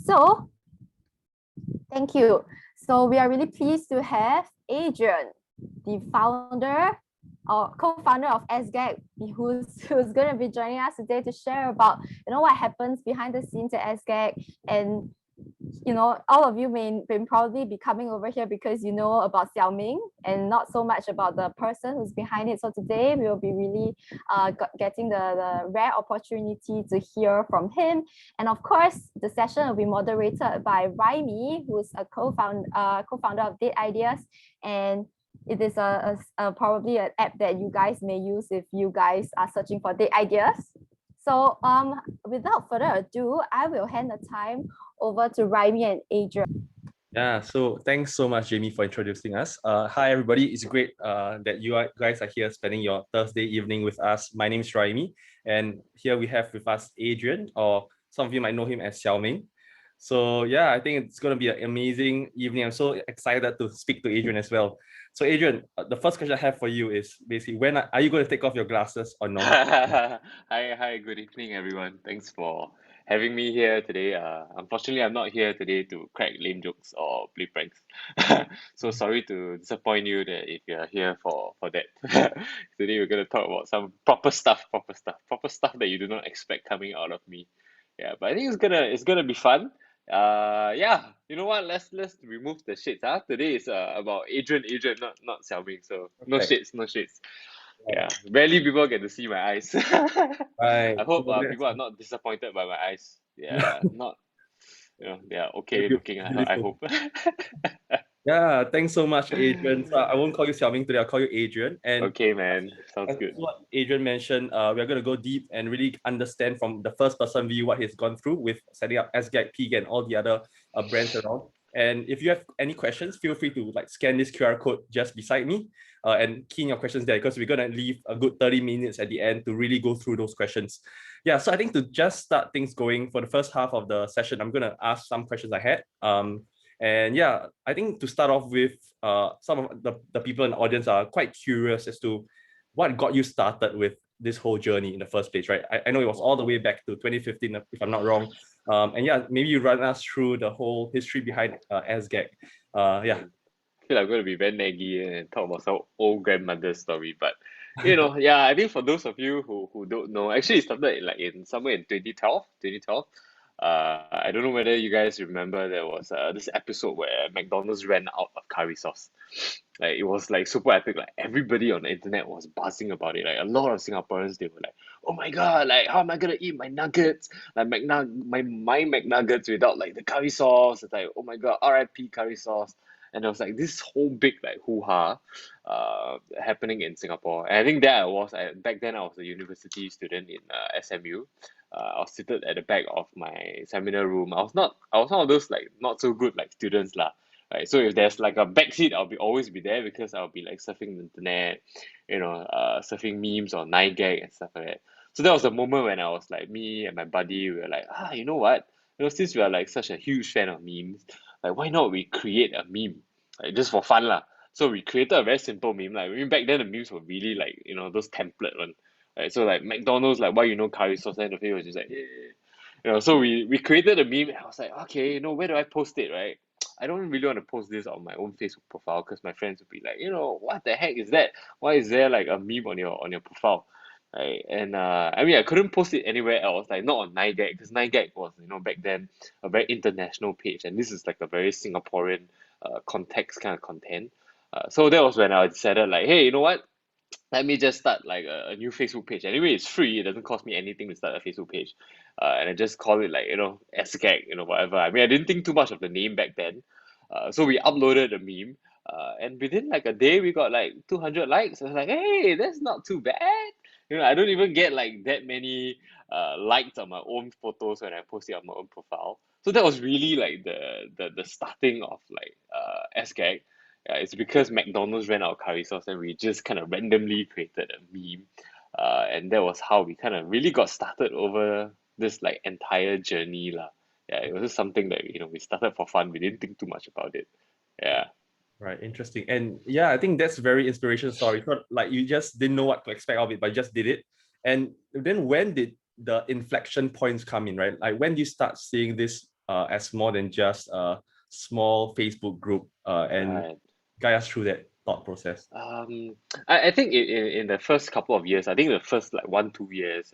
So, thank you. So we are really pleased to have Adrian, the founder or co-founder of SGAG, who's going to be joining us today to share about what happens behind the scenes at SGAG. And all of you may probably be coming over here because you know about Xiao Ming and not so much about the person who's behind it. So today we will be really getting the rare opportunity to hear from him. And of course, the session will be moderated by Raimie, who's a co-founder of dateideas, and it is probably an app that you guys may use if you guys are searching for dateideas. So without further ado, I will hand the time over to Raimie and Adrian. Yeah, so thanks so much, Jamie, for introducing us. Hi, everybody. It's great that you guys are here spending your Thursday evening with us. My name is Raimie, and here we have with us Adrian, or some of you might know him as Xiao Ming. So yeah, I think it's going to be an amazing evening. I'm so excited to speak to Adrian as well. So Adrian, the first question I have for you is basically, when are you going to take off your glasses or not? Hi, good evening, everyone. Thanks for having me here today. Unfortunately, I'm not here today to crack lame jokes or play pranks. So sorry to disappoint you that if you're here for that. Today we're gonna talk about some proper stuff that you do not expect coming out of me. Yeah, but I think it's gonna be fun. Yeah, you know what? Let's remove the shades. Today is about Adrian, not Xiao Ming. So no Okay. shades, no shades. Yeah, rarely people get to see my eyes. Right. I hope So people are not disappointed by my eyes. Yeah, not, they are okay that's looking. I beautiful. hope. Yeah, thanks so much, Adrian. So I won't call you Xiao Ming today, I'll call you Adrian. And Okay, man, sounds as good. what Adrian mentioned, we're going to go deep and really understand from the first person view what he's gone through with setting up SGAG, Pig, and all the other brands around. And if you have any questions, feel free to scan this QR code just beside me and key in your questions there, because we're going to leave a good 30 minutes at the end to really go through those questions. Yeah, so I think to just start things going for the first half of the session, I'm going to ask some questions I had. And yeah, I think to start off with, some of the people in the audience are quite curious as to what got you started with this whole journey in the first place, right? I know it was all the way back to 2015, if I'm not wrong. And yeah, maybe you run us through the whole history behind SGAG. Yeah. I feel like I'm going to be very naggy and talk about some old grandmother story, but yeah, I think for those of you who don't know, actually it started in somewhere in 2012. I don't know whether you guys remember there was this episode where McDonald's ran out of curry sauce. It was super epic. Like everybody on the internet was buzzing about it. Like a lot of Singaporeans, they were like, "Oh my god! Like how am I gonna eat my nuggets? Like my McNuggets without the curry sauce?" It's like, "Oh my god! R.I.P. curry sauce." And there was this whole big hoo-ha happening in Singapore. And I think that back then I was a university student in SMU. I was seated at the back of my seminar room. I was one of those not so good students lah. Right, so if there's a back seat, always be there because I'll be surfing the internet, surfing memes or 9gag and stuff like that. So that was the moment when I was me and my buddy, we were like, you know what? Since we are such a huge fan of memes, why not we create a meme, just for fun lah. So we created a very simple meme. Back then the memes were really those template one. Right, so McDonald's, why curry sauce, and the face was just so we created a meme and I was like, okay, where do I post it, right? I don't really want to post this on my own Facebook profile because my friends would be like, what the heck is that? Why is there a meme on your profile? Right. And I mean I couldn't post it anywhere else, not on 9gag, because 9gag was, back then a very international page, and this is a very Singaporean context kind of content. So that was when I decided hey, you know what? Let me just start a new Facebook page. Anyway, it's free. It doesn't cost me anything to start a Facebook page. And I just call it SGAG, whatever. I mean, I didn't think too much of the name back then. So we uploaded a meme. And within a day, we got 200 likes. I was like, hey, that's not too bad. I don't even get that many likes on my own photos when I post it on my own profile. So that was really the starting of SGAG. It's because McDonald's ran out of curry sauce and we just kind of randomly created a meme. And that was how we kind of really got started over this entire journey lah. Yeah, it was just something that we started for fun. We didn't think too much about it. Yeah. Right, interesting. And yeah, I think that's a very inspirational story. It's not you just didn't know what to expect of it, but you just did it. And then when did the inflection points come in, right? When do you start seeing this as more than just a small Facebook group, and Right. guide us through that thought process. I think in the first couple of years, I think the first like 1-2 years,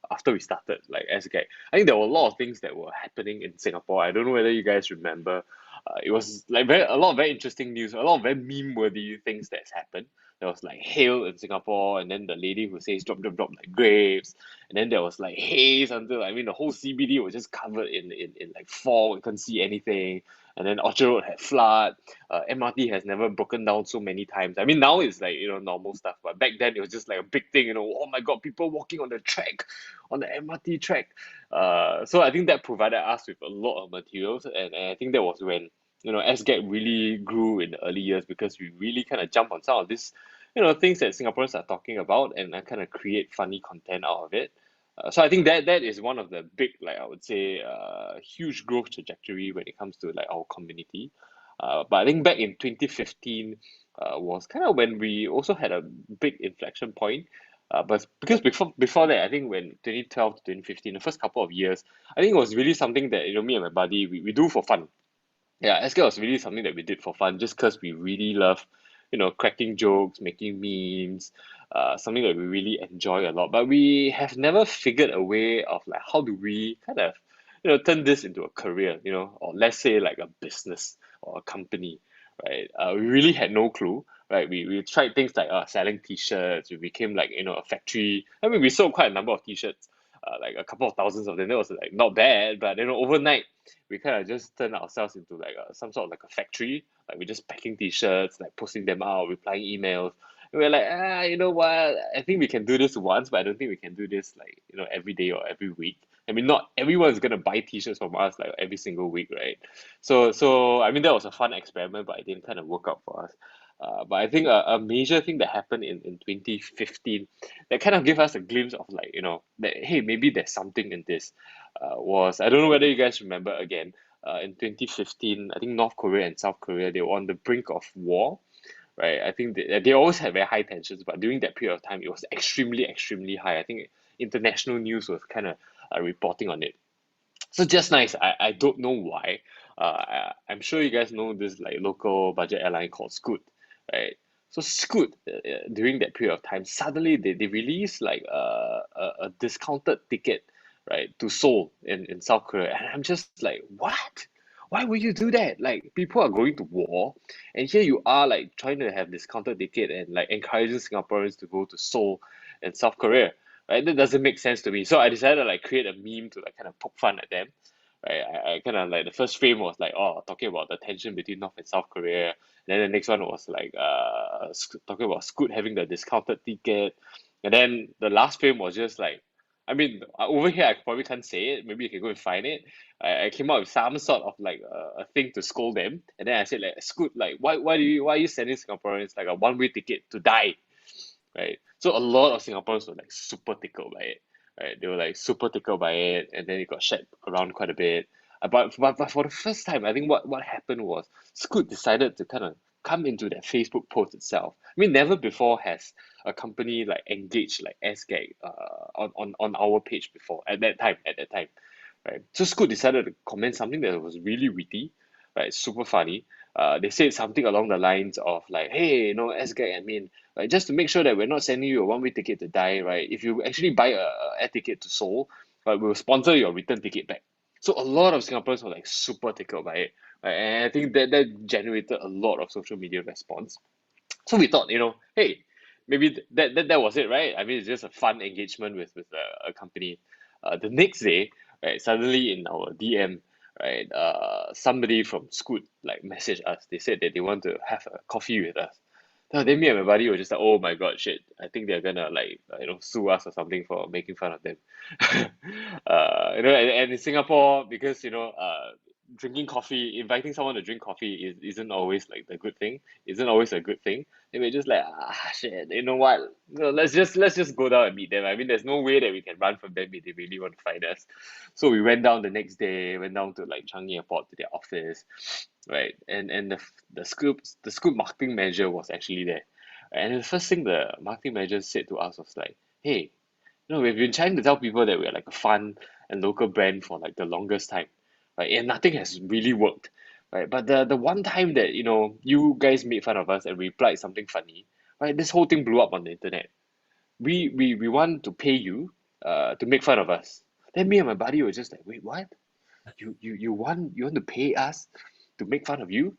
after we started like SGAG, I think there were a lot of things that were happening in Singapore. I don't know whether you guys remember. It was like a lot of very interesting news, a lot of very meme-worthy things that's happened. There was like hail in Singapore, and then the lady who says drop, drop, drop like grapes, and then there was like haze until the whole CBD was just covered in like fog. You couldn't see anything, and then Orchard Road had flood. MRT has never broken down so many times. I mean, now it's like, normal stuff, but back then it was just like a big thing, oh my God, people walking on the track, on the MRT track. So I think that provided us with a lot of materials, and I think that was when, SGAG really grew in the early years, because we really kind of jumped on some of this, things that Singaporeans are talking about, and I kind of create funny content out of it. So I think that is one of the big, like I would say, huge growth trajectory when it comes to like our community. But I think back in 2015 was kind of when we also had a big inflection point. But because before that, I think when 2012 to 2015, the first couple of years, I think it was really something that me and my buddy we do for fun. Yeah, SK was really something that we did for fun, just because we really love, cracking jokes, making memes, something that we really enjoy a lot. But we have never figured a way of like how do we kind of, turn this into a career, or let's say like a business or a company, right? We really had no clue, right? We tried things like selling t-shirts. We became like, a factory. I mean, we sold quite a number of t-shirts, like a couple of thousands of them. That was like not bad, but overnight we kind of just turned ourselves into like some sort of like a factory. Like we're just packing t-shirts, like posting them out, replying emails. And we're like, you know what? I think we can do this once, but I don't think we can do this like, every day or every week. I mean, not everyone's gonna buy t-shirts from us like every single week, right? So I mean, that was a fun experiment, but it didn't kind of work out for us. But I think a major thing that happened in 2015 that kind of gave us a glimpse of like, that hey, maybe there's something in this, was, I don't know whether you guys remember again, in 2015, I think North Korea and South Korea, they were on the brink of war, right? I think they always had very high tensions, but during that period of time, it was extremely, extremely high. I think international news was kind of reporting on it. So just nice. I don't know why. I'm sure you guys know this like local budget airline called Scoot, right? So Scoot, during that period of time, suddenly they released like a discounted ticket, right, to Seoul in South Korea. And I'm just like, what? Why would you do that? Like people are going to war, and here you are like trying to have discounted ticket and like encouraging Singaporeans to go to Seoul in South Korea, right? That doesn't make sense to me. So I decided to like create a meme to like kind of poke fun at them, right? I kind of like the first frame was like, talking about the tension between North and South Korea. And then the next one was like talking about Scoot having the discounted ticket. And then the last frame was just like, I mean, over here I probably can't say it. Maybe you can go and find it. I came up with some sort of like a thing to scold them, and then I said like, Scoot, like why are you sending Singaporeans like a one-way ticket to die, right? So a lot of Singaporeans were like super tickled by it, right? They were like super tickled by it, and then it got shared around quite a bit. But for the first time, I think what happened was Scoot decided to kind of come into that Facebook post itself. I mean, never before has a company like engaged like SGAG on our page before at that time, right? So Scoot decided to comment something that was really witty, right? Super funny. They said something along the lines of like, hey, SGAG admin, right? Just to make sure that we're not sending you a one-way ticket to die, right? If you actually buy a air ticket to Seoul, right, we'll sponsor your return ticket back. So a lot of Singaporeans were like super tickled by it, right? And I think that generated a lot of social media response. So we thought, hey, maybe that was it, right? I mean, it's just a fun engagement with a company. The next day, right, suddenly in our DM, right, somebody from Scoot like messaged us. They said that they want to have a coffee with us. No, then me and my buddy were just like, oh my God, shit. I think they're gonna like, sue us or something for making fun of them. And in Singapore, because, drinking coffee, inviting someone to drink coffee isn't always like the good thing, isn't always a good thing. And we're just like, shit, you know what? No, let's just go down and meet them. I mean, there's no way that we can run from them if they really want to fight us. So we went down the next day, went down to like Changi Airport to their office, right? And the Scoop marketing manager was actually there. And the first thing the marketing manager said to us was like, hey, we've been trying to tell people that we're like a fun and local brand for like the longest time, right? And nothing has really worked, right? But the one time that, you guys made fun of us and replied something funny, right? This whole thing blew up on the internet. We want to pay you to make fun of us. Then me and my buddy were just like, wait, what? You want to pay us to make fun of you?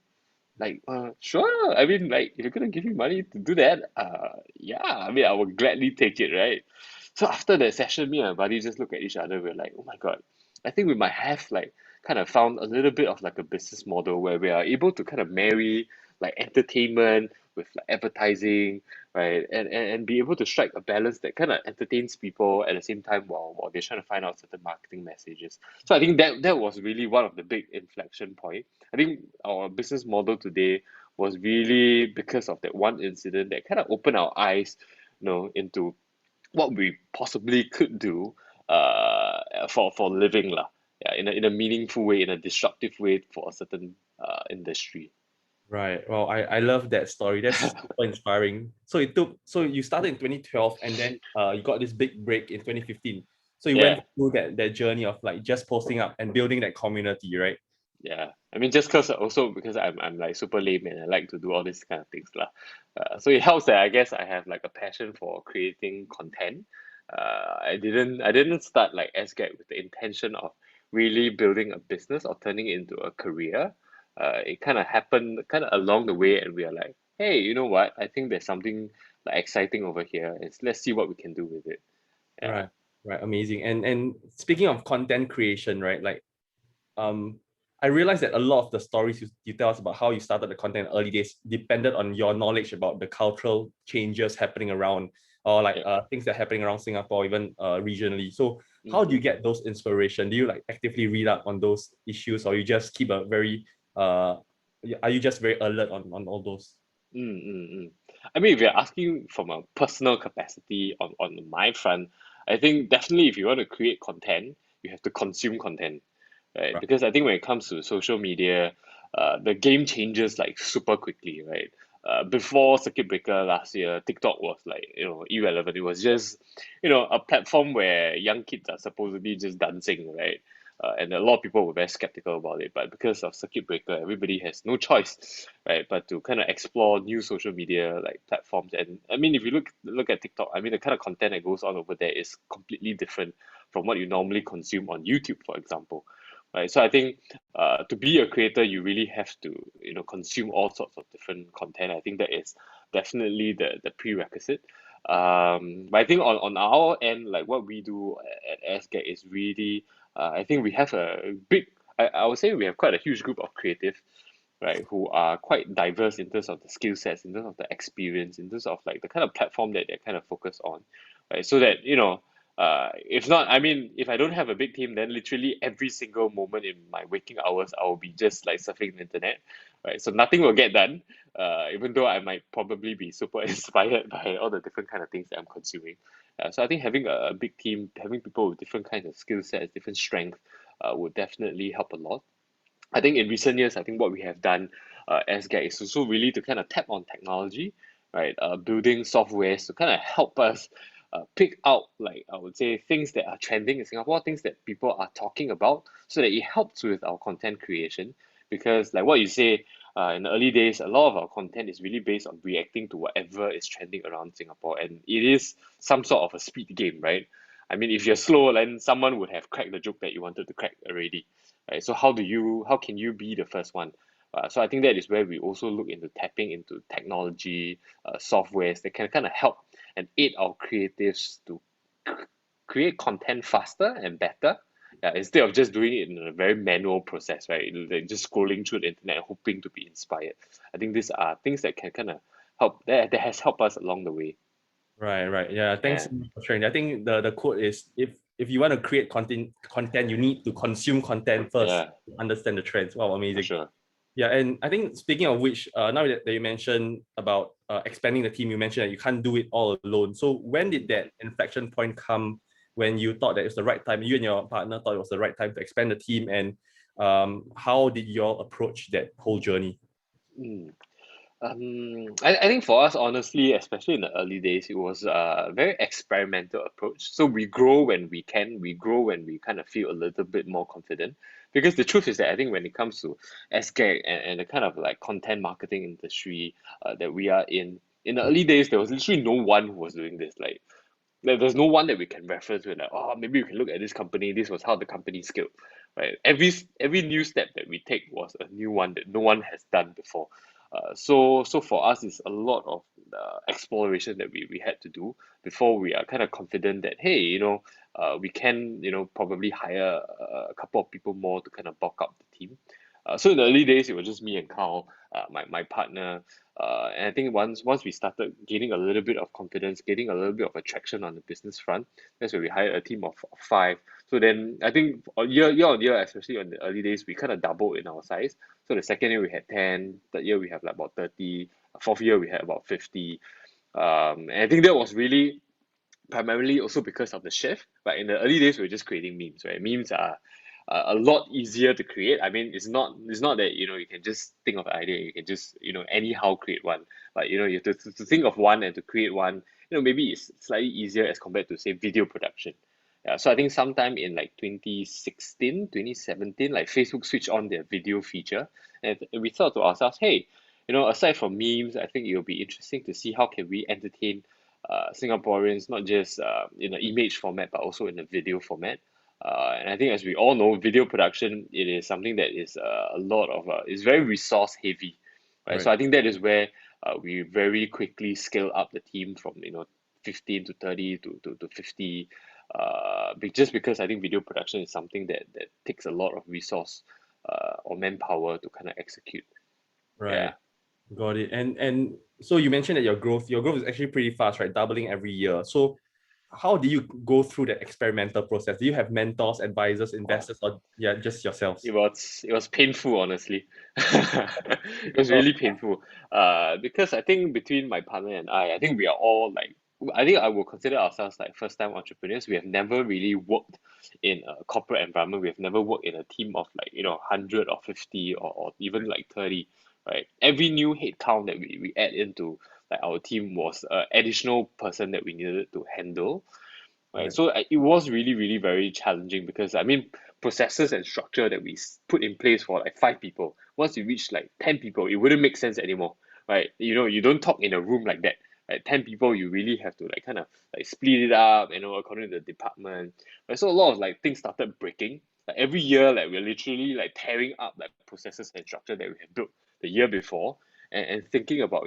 Like, sure. I mean, like, if you're gonna give me money to do that, yeah, I mean, I would gladly take it, right? So after that session, me and my buddy just look at each other. We're like, oh my God, I think we might have like kind of found a little bit of like a business model where we are able to kind of marry like entertainment with like advertising, right? And be able to strike a balance that kind of entertains people at the same time while they're trying to find out certain marketing messages. So I think that was really one of the big inflection point. I think our business model today was really because of that one incident that kind of opened our eyes, into what we possibly could do for living lah. Yeah, in a meaningful way, in a disruptive way for a certain industry. Right. Well, I love that story. That's super inspiring. So you started in 2012 and then you got this big break in 2015. So you went Yeah, through that journey of like just posting up and building that community, right? yeah. I mean, just because I'm like super lame and I like to do all these kind of things lah. So it helps that I guess I have like a passion for creating content. I didn't start like SGAG with the intention of really building a business or turning it into a career. It kind of happened kind of along the way, and we are like, hey, you know what? I think there's something like exciting over here. Let's see what we can do with it. Yeah, Right. Right. Amazing. And speaking of content creation, right? Like um I realized that a lot of the stories you tell us about how you started the content in early days depended on your knowledge about the cultural changes happening around or like yeah. things that are happening around Singapore, even regionally. So how do Mm-hmm. you get those inspiration? Do you like actively read up on those issues, or you just keep a very are you just very alert on all those? Mm, mm, mm. I mean, if you're asking from a personal capacity on my front, I think definitely if you want to create content, you have to consume content, right? Right. Because I think when it comes to social media, the game changes like super quickly, right? Before Circuit Breaker last year, TikTok was like, irrelevant. It was just, a platform where young kids are supposedly just dancing, right? And a lot of people were very skeptical about it. But because of Circuit Breaker, everybody has no choice, right? But to kind of explore new social media like platforms. And I mean, if you look at TikTok, I mean, the kind of content that goes on over there is completely different from what you normally consume on YouTube, for example. Right. So I think to be a creator, you really have to, consume all sorts of different content. I think that is definitely the prerequisite. But I think on our end, like what we do at SGAG is really, I think we have a big, I would say we have quite a huge group of creatives, right, who are quite diverse in terms of the skill sets, in terms of the experience, in terms of like the kind of platform that they're kind of focused on, right? So that, if not, I mean, if I don't have a big team, then literally every single moment in my waking hours, I will be just like surfing the internet, right? So nothing will get done, even though I might probably be super inspired by all the different kind of things that I'm consuming. So I think having a big team, having people with different kinds of skill sets, different strengths, would definitely help a lot. I think in recent years, I think what we have done as GAG is also really to kind of tap on technology, right? Building softwares to kind of help us pick out, like I would say, things that are trending in Singapore, things that people are talking about, so that it helps with our content creation. Because, like what you say, in the early days, a lot of our content is really based on reacting to whatever is trending around Singapore, and it is some sort of a speed game, right? I mean, if you're slow, then someone would have cracked the joke that you wanted to crack already, right? So how can you be the first one? So I think that is where we also look into tapping into technology, softwares that can kind of help and aid our creatives to create content faster and better. Yeah, instead of just doing it in a very manual process, right? Like just scrolling through the internet hoping to be inspired. I think these are things that can kind of help that has helped us along the way. Right, right. Yeah, thanks Yeah, so much for sharing. I think the quote is if you want to create content, you need to consume content first yeah, to understand the trends. Wow, for amazing. sure. Yeah, and I think speaking of which, now that you mentioned about expanding the team, you mentioned that you can't do it all alone. So when did that inflection point come when you thought that it's the right time? You and your partner thought it was the right time to expand the team, and how did you all approach that whole journey? Mm. I think for us, honestly, especially in the early days, it was a very experimental approach. So we grow when we can, we grow when we kind of feel a little bit more confident. Because the truth is that I think when it comes to SGAG and the kind of like content marketing industry that we are in the early days, there was literally no one who was doing this. Like there's no one that we can reference with like, oh, maybe we can look at this company. This was how the company scaled, right? Every new step that we take was a new one that no one has done before. So for us, it's a lot of exploration that we had to do before we are kind of confident that, hey, we can, probably hire a couple of people more to kind of bulk up the team. So in the early days, it was just me and Carl, my partner. And I think once we started gaining a little bit of confidence, getting a little bit of attraction on the business front, that's where we hired a team of five. So then I think year on year, especially on the early days, we kind of doubled in our size. So the second year we had 10, third year we have like about 30, fourth year we had about 50. And I think that was really primarily also because of the shift. But in the early days, we were just creating memes, right? Memes are a lot easier to create. I mean, it's not that you can just think of an idea, you can just anyhow create one. But you have to think of one and to create one. Maybe it's slightly easier as compared to say video production. Yeah, so I think sometime in like 2016, 2017, like Facebook switched on their video feature, and we thought to ourselves, hey, aside from memes, I think it'll be interesting to see how can we entertain Singaporeans, not just in an image format, but also in a video format. And I think, as we all know, video production, it is something that is a lot of is very resource heavy, right? So I think that is where we very quickly scale up the team from 15 to 30 to 50. Just because I think video production is something that takes a lot of resource or manpower to kind of execute. Right. Yeah. Got it. And so you mentioned that your growth is actually pretty fast, right? Doubling every year. So how do you go through the experimental process? Do you have mentors, advisors, investors, or just yourselves? It was painful, honestly. It was really painful. Because I think between my partner and I think we are all like, I think I will consider ourselves like first-time entrepreneurs. We have never really worked in a corporate environment. We have never worked in a team of like 100 or 50 or even like 30, right? Every new headcount that we add into like our team was an additional person that we needed to handle. Right. So it was really, really very challenging because I mean, processes and structure that we put in place for like 5 people, once you reach like 10 people, it wouldn't make sense anymore, right? You don't talk in a room like that. Right? 10 people, you really have to like kind of like split it up, according to the department. Right? So a lot of like things started breaking. Like every year, like we're literally like tearing up like processes and structure that we have built the year before, and thinking about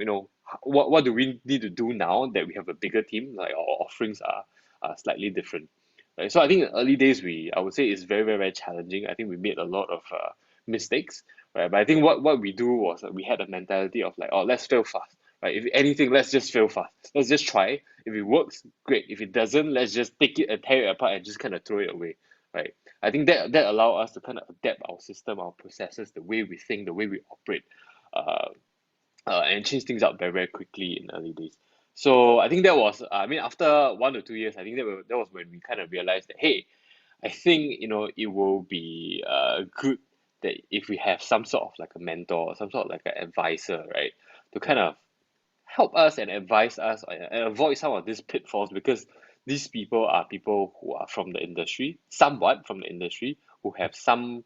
what do we need to do now that we have a bigger team, like our offerings are slightly different. Right? So I think in the early days, I would say it's very, very, very challenging. I think we made a lot of mistakes, right? But I think what we do was we had a mentality of like, oh, let's fail fast, right? If anything, let's just fail fast. Let's just try. If it works, great. If it doesn't, let's just take it and tear it apart and just kind of throw it away, right? I think that allow us to kind of adapt our system, our processes, the way we think, the way we operate, and change things up very, very quickly in the early days. So I think that was, I mean, after 1 or 2 years, I think that was when we kind of realized that, hey, I think, it will be good that if we have some sort of like a mentor, some sort of like an advisor, right, to kind of help us and advise us and avoid some of these pitfalls, because these people are people who are from the industry, somewhat from the industry, who have some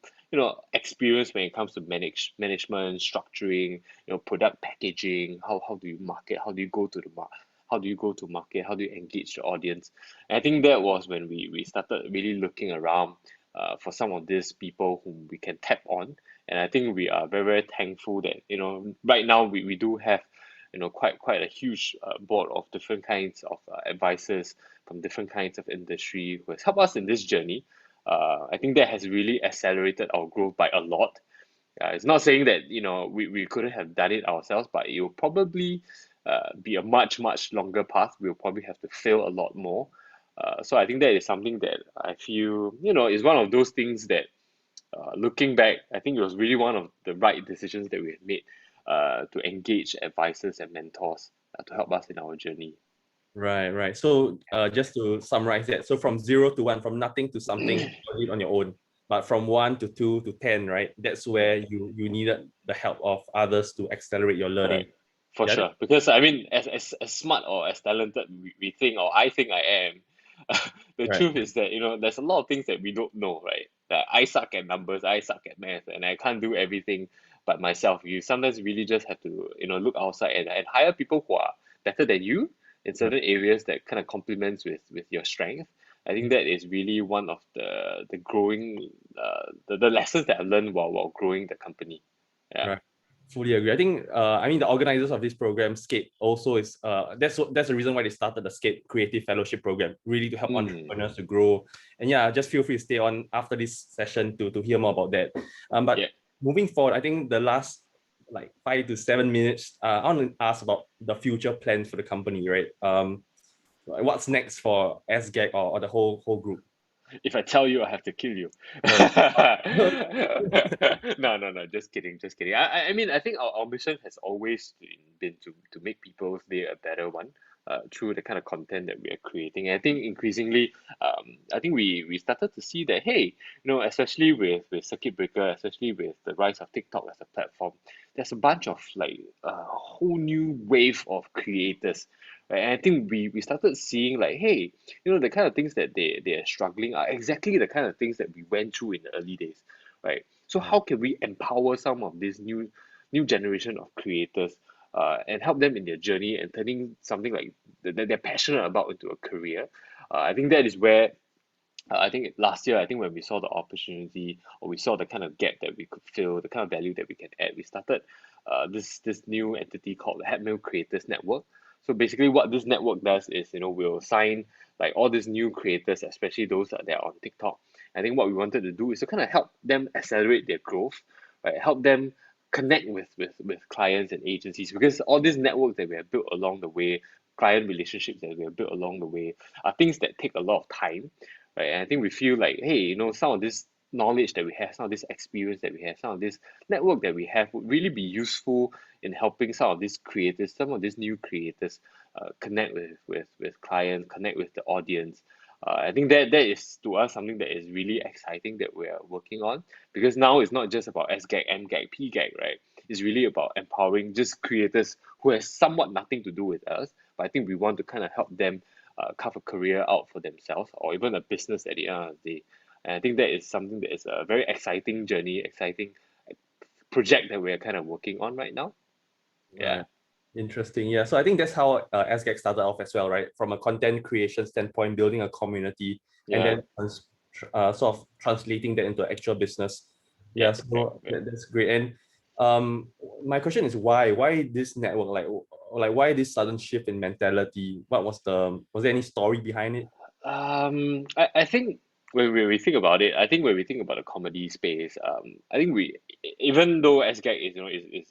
experience when it comes to management, structuring, product packaging, how do you market, how do you go to the market, how do you engage the audience. And I think that was when we started really looking around for some of these people whom we can tap on. And I think we are very, very thankful that right now we do have quite a huge board of different kinds of advisors from different kinds of industry who has helped us in this journey. I think that has really accelerated our growth by a lot. It's not saying that we couldn't have done it ourselves, but it will probably be a much, much longer path. We'll probably have to fail a lot more. So I think that is something that I feel is one of those things that looking back, I think it was really one of the right decisions that we had made to engage advisors and mentors to help us in our journey. Right. So just to summarize that, so from 0 to 1, from nothing to something, you did on your own. But from 1 to 2 to 10, right? That's where you needed the help of others to accelerate your learning. Correct. For sure. Because I mean, as smart or as talented we think, or I think I am, The Right. truth is that, there's a lot of things that we don't know, right? That I suck at numbers, I suck at math, and I can't do everything but myself. You sometimes really just have to, look outside and hire people who are better than you in certain areas that kind of complements with your strength. I think that is really one of the growing the lessons that I learned while growing the company. Yeah. Right. Fully agree. I think I mean the organizers of this program, SCAPE, also is that's the reason why they started the SCAPE Creative Fellowship Program, really to help entrepreneurs to grow. And yeah, just feel free to stay on after this session to hear more about that. But Yeah. moving forward, I think the last like 5 to 7 minutes, I want to ask about the future plans for the company, right? What's next for SGAG or the whole group? If I tell you, I have to kill you. No. No, just kidding, just kidding. I mean, I think our mission has always been to make people's day a better one, through the kind of content that we are creating. And I think increasingly, I think we started to see that, hey, especially with circuit breaker, especially with the rise of TikTok as a platform, there's a bunch of like a whole new wave of creators. Right? And I think we started seeing like, hey, the kind of things that they are struggling are exactly the kind of things that we went through in the early days, right? So how can we empower some of this new generation of creators, and help them in their journey and turning something like that they're passionate about into a career? I think that is where, I think last year, I think when we saw the opportunity, or we saw the kind of gap that we could fill, the kind of value that we can add, we started this new entity called the Hatmill Creators Network. So basically, what this network does is, we'll sign like all these new creators, especially those that are on TikTok. I think what we wanted to do is to kind of help them accelerate their growth, right? Help them connect with clients and agencies, because all these networks that we have built along the way, client relationships that we have built along the way, are things that take a lot of time, right? And I think we feel like, hey, some of this knowledge that we have, some of this experience that we have, some of this network that we have would really be useful in helping some of these creators, some of these new creators, connect with clients, connect with the audience. I think that is to us something that is really exciting that we are working on, because now it's not just about SGAG, MGAG, PGAG, right? It's really about empowering just creators who has somewhat nothing to do with us, but I think we want to kind of help them carve a career out for themselves, or even a business at the end of the day. And I think that is something that is a very exciting journey, exciting project that we're kind of working on right now. Yeah. Right. Interesting. Yeah. So I think that's how SGAG started off as well, right? From a content creation standpoint, building a community, and Yeah. then sort of translating that into actual business. Yeah. Yeah. So Yeah. that's great. And my question is why? Why this network? Like why this sudden shift in mentality? Was there any story behind it? I think when we think about it, I think when we think about the comedy space, I think even though SGAG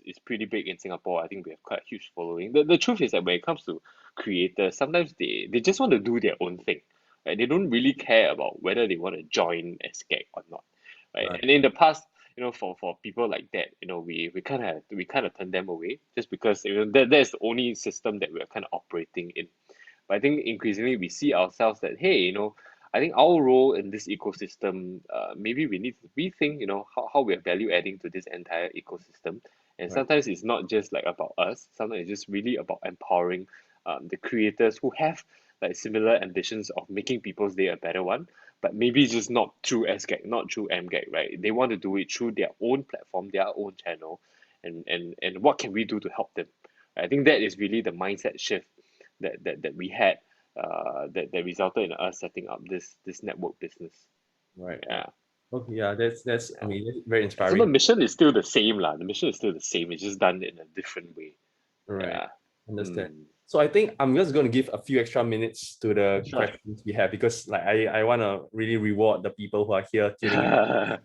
is pretty big in Singapore, I think we have quite a huge following. The truth is that when it comes to creators, sometimes they just want to do their own thing, right? They don't really care about whether they want to join SGAG or not, right? Right. And in the past, for people like that, we kind of turn them away, just because that's the only system that we're kind of operating in. But I think increasingly we see ourselves that, hey, I think our role in this ecosystem, maybe we need to rethink, how we're value adding to this entire ecosystem. And Right. sometimes it's not just like about us. Sometimes it's just really about empowering the creators who have like similar ambitions of making people's day a better one, but maybe just not through SGAG, not through MGAG, right? They want to do it through their own platform, their own channel, and what can we do to help them? I think that is really the mindset shift that we had, that resulted in us setting up this network business. Right. Yeah. Okay. Yeah. That's I Yeah. mean that's very So the inspiring. mission is still the same, lah. The mission is still the same. It's just done in a different way. Right. Yeah. Understand. Mm. So I think I'm just going to give a few extra minutes to the Sure. questions we have, because like I want to really reward the people who are here tuning in.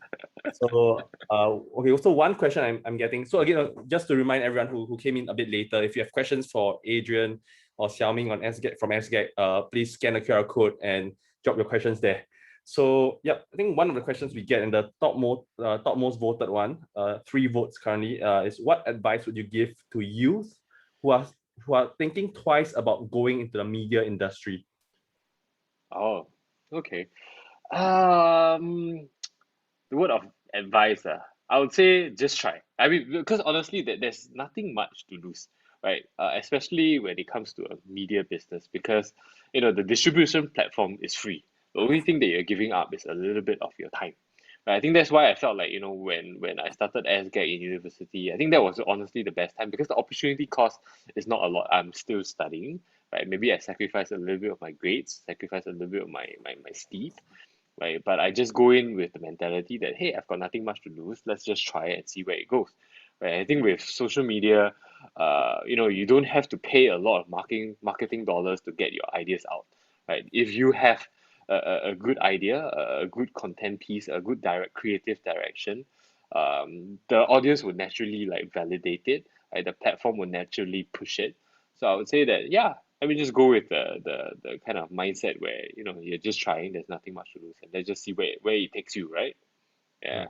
So okay, so one question I'm getting. So again, just to remind everyone who came in a bit later, if you have questions for Adrian or Xiao Ming on SGAG from SGAG, please scan the QR code and drop your questions there. So yeah, I think one of the questions we get, and the topmost voted one, 3 votes currently, is what advice would you give to youth who are thinking twice about going into the media industry? Oh, okay. Um, the word of advice, I would say just try. I mean, because honestly, there's nothing much to lose, right? Especially when it comes to a media business, because the distribution platform is free. The only thing that you're giving up is a little bit of your time. But I think that's why I felt like, when I started SGAG in university, I think that was honestly the best time because the opportunity cost is not a lot. I'm still studying, right? Maybe I sacrifice a little bit of my grades, sacrifice a little bit of my sleep, right? But I just go in with the mentality that, hey, I've got nothing much to lose. Let's just try it and see where it goes. Right? I think with social media, you don't have to pay a lot of marketing dollars to get your ideas out, right? If you have a good idea, a good content piece, a good creative direction, the audience would naturally like validate it, right? The platform will naturally push it. So I would say that, yeah, let me just go with the kind of mindset where you're just trying. There's nothing much to lose, and let's just see where it takes you, right? Yeah.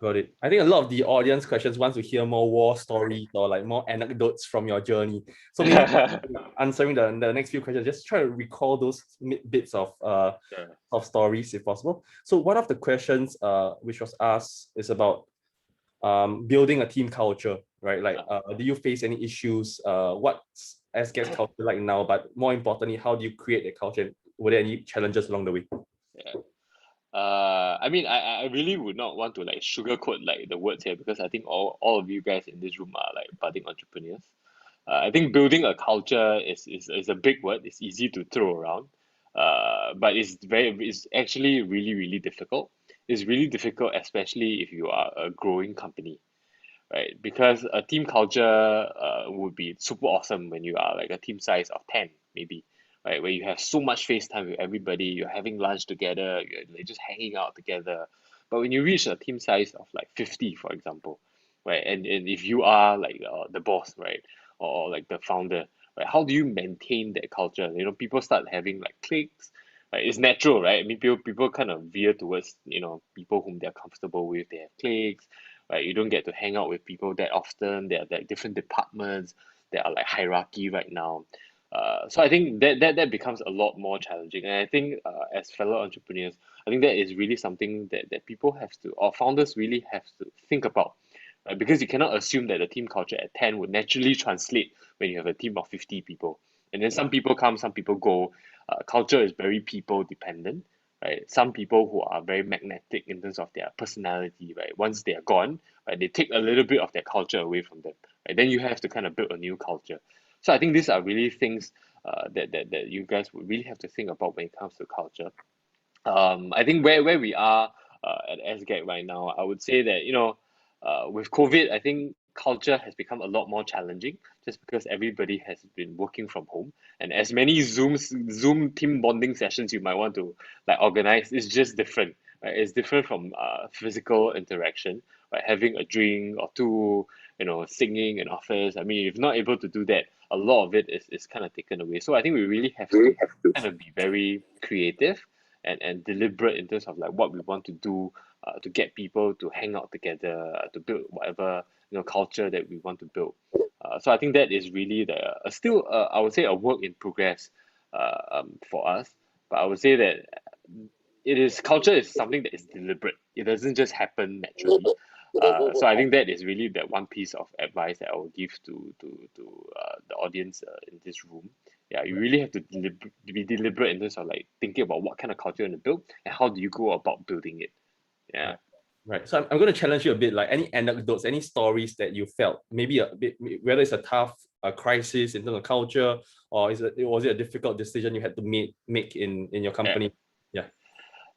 Got it. I think a lot of the audience questions wants to hear more war stories or like more anecdotes from your journey. So maybe answering the next few questions, just try to recall those bits of Sure. of stories if possible. So one of the questions which was asked is about building a team culture, right? Like do you face any issues? What's SGAG's culture like now? But more importantly, how do you create a culture? Were there any challenges along the way? Yeah. I mean, I really would not want to like sugarcoat like the words here because I think all of you guys in this room are like budding entrepreneurs. I think building a culture is a big word. It's easy to throw around, but it's actually really really difficult. It's really difficult, especially if you are a growing company, right? Because a team culture would be super awesome when you are like a team size of 10 maybe, right? Where you have so much face time with everybody, you're having lunch together, you're like just hanging out together. But when you reach a team size of like 50, for example, right? And if you are like the boss, right? Or like the founder, right? How do you maintain that culture? People start having like cliques. Right? It's natural, right? I mean, people kind of veer towards, people whom they're comfortable with. They have cliques, right? You don't get to hang out with people that often. There are like different departments. There are like hierarchy right now. So I think that becomes a lot more challenging. And I think as fellow entrepreneurs, I think that is really something that people have to, or founders really have to think about. Right? Because you cannot assume that the team culture at 10 would naturally translate when you have a team of 50 people. And then some people come, some people go. Culture is very people dependent, right? Some people who are very magnetic in terms of their personality, right? Once they are gone, right, they take a little bit of their culture away from them, right? Then you have to kind of build a new culture. So I think these are really things that you guys would really have to think about when it comes to culture. I think where we are at SGAG right now, I would say that with COVID, I think culture has become a lot more challenging just because everybody has been working from home, and as many Zoom team bonding sessions you might want to like organize, it's just different. Right? It's different from physical interaction, right? Having a drink or two, singing in office. I mean, if not able to do that, a lot of it is kind of taken away. So I think we really have to kind of be very creative and deliberate in terms of like what we want to do to get people to hang out together, to build whatever culture that we want to build. So I think that is really still I would say a work in progress for us. But I would say that culture is something that is deliberate. It doesn't just happen naturally. So I think that is really that one piece of advice that I will give to the audience in this room. Yeah, you really have to be deliberate in terms of like thinking about what kind of culture you want to build and how do you go about building it. Yeah. Right. So I'm going to challenge you a bit, like any anecdotes, any stories that you felt, maybe a bit, whether it's a tough crisis in terms of culture, or was it a difficult decision you had to make in your company? Yeah.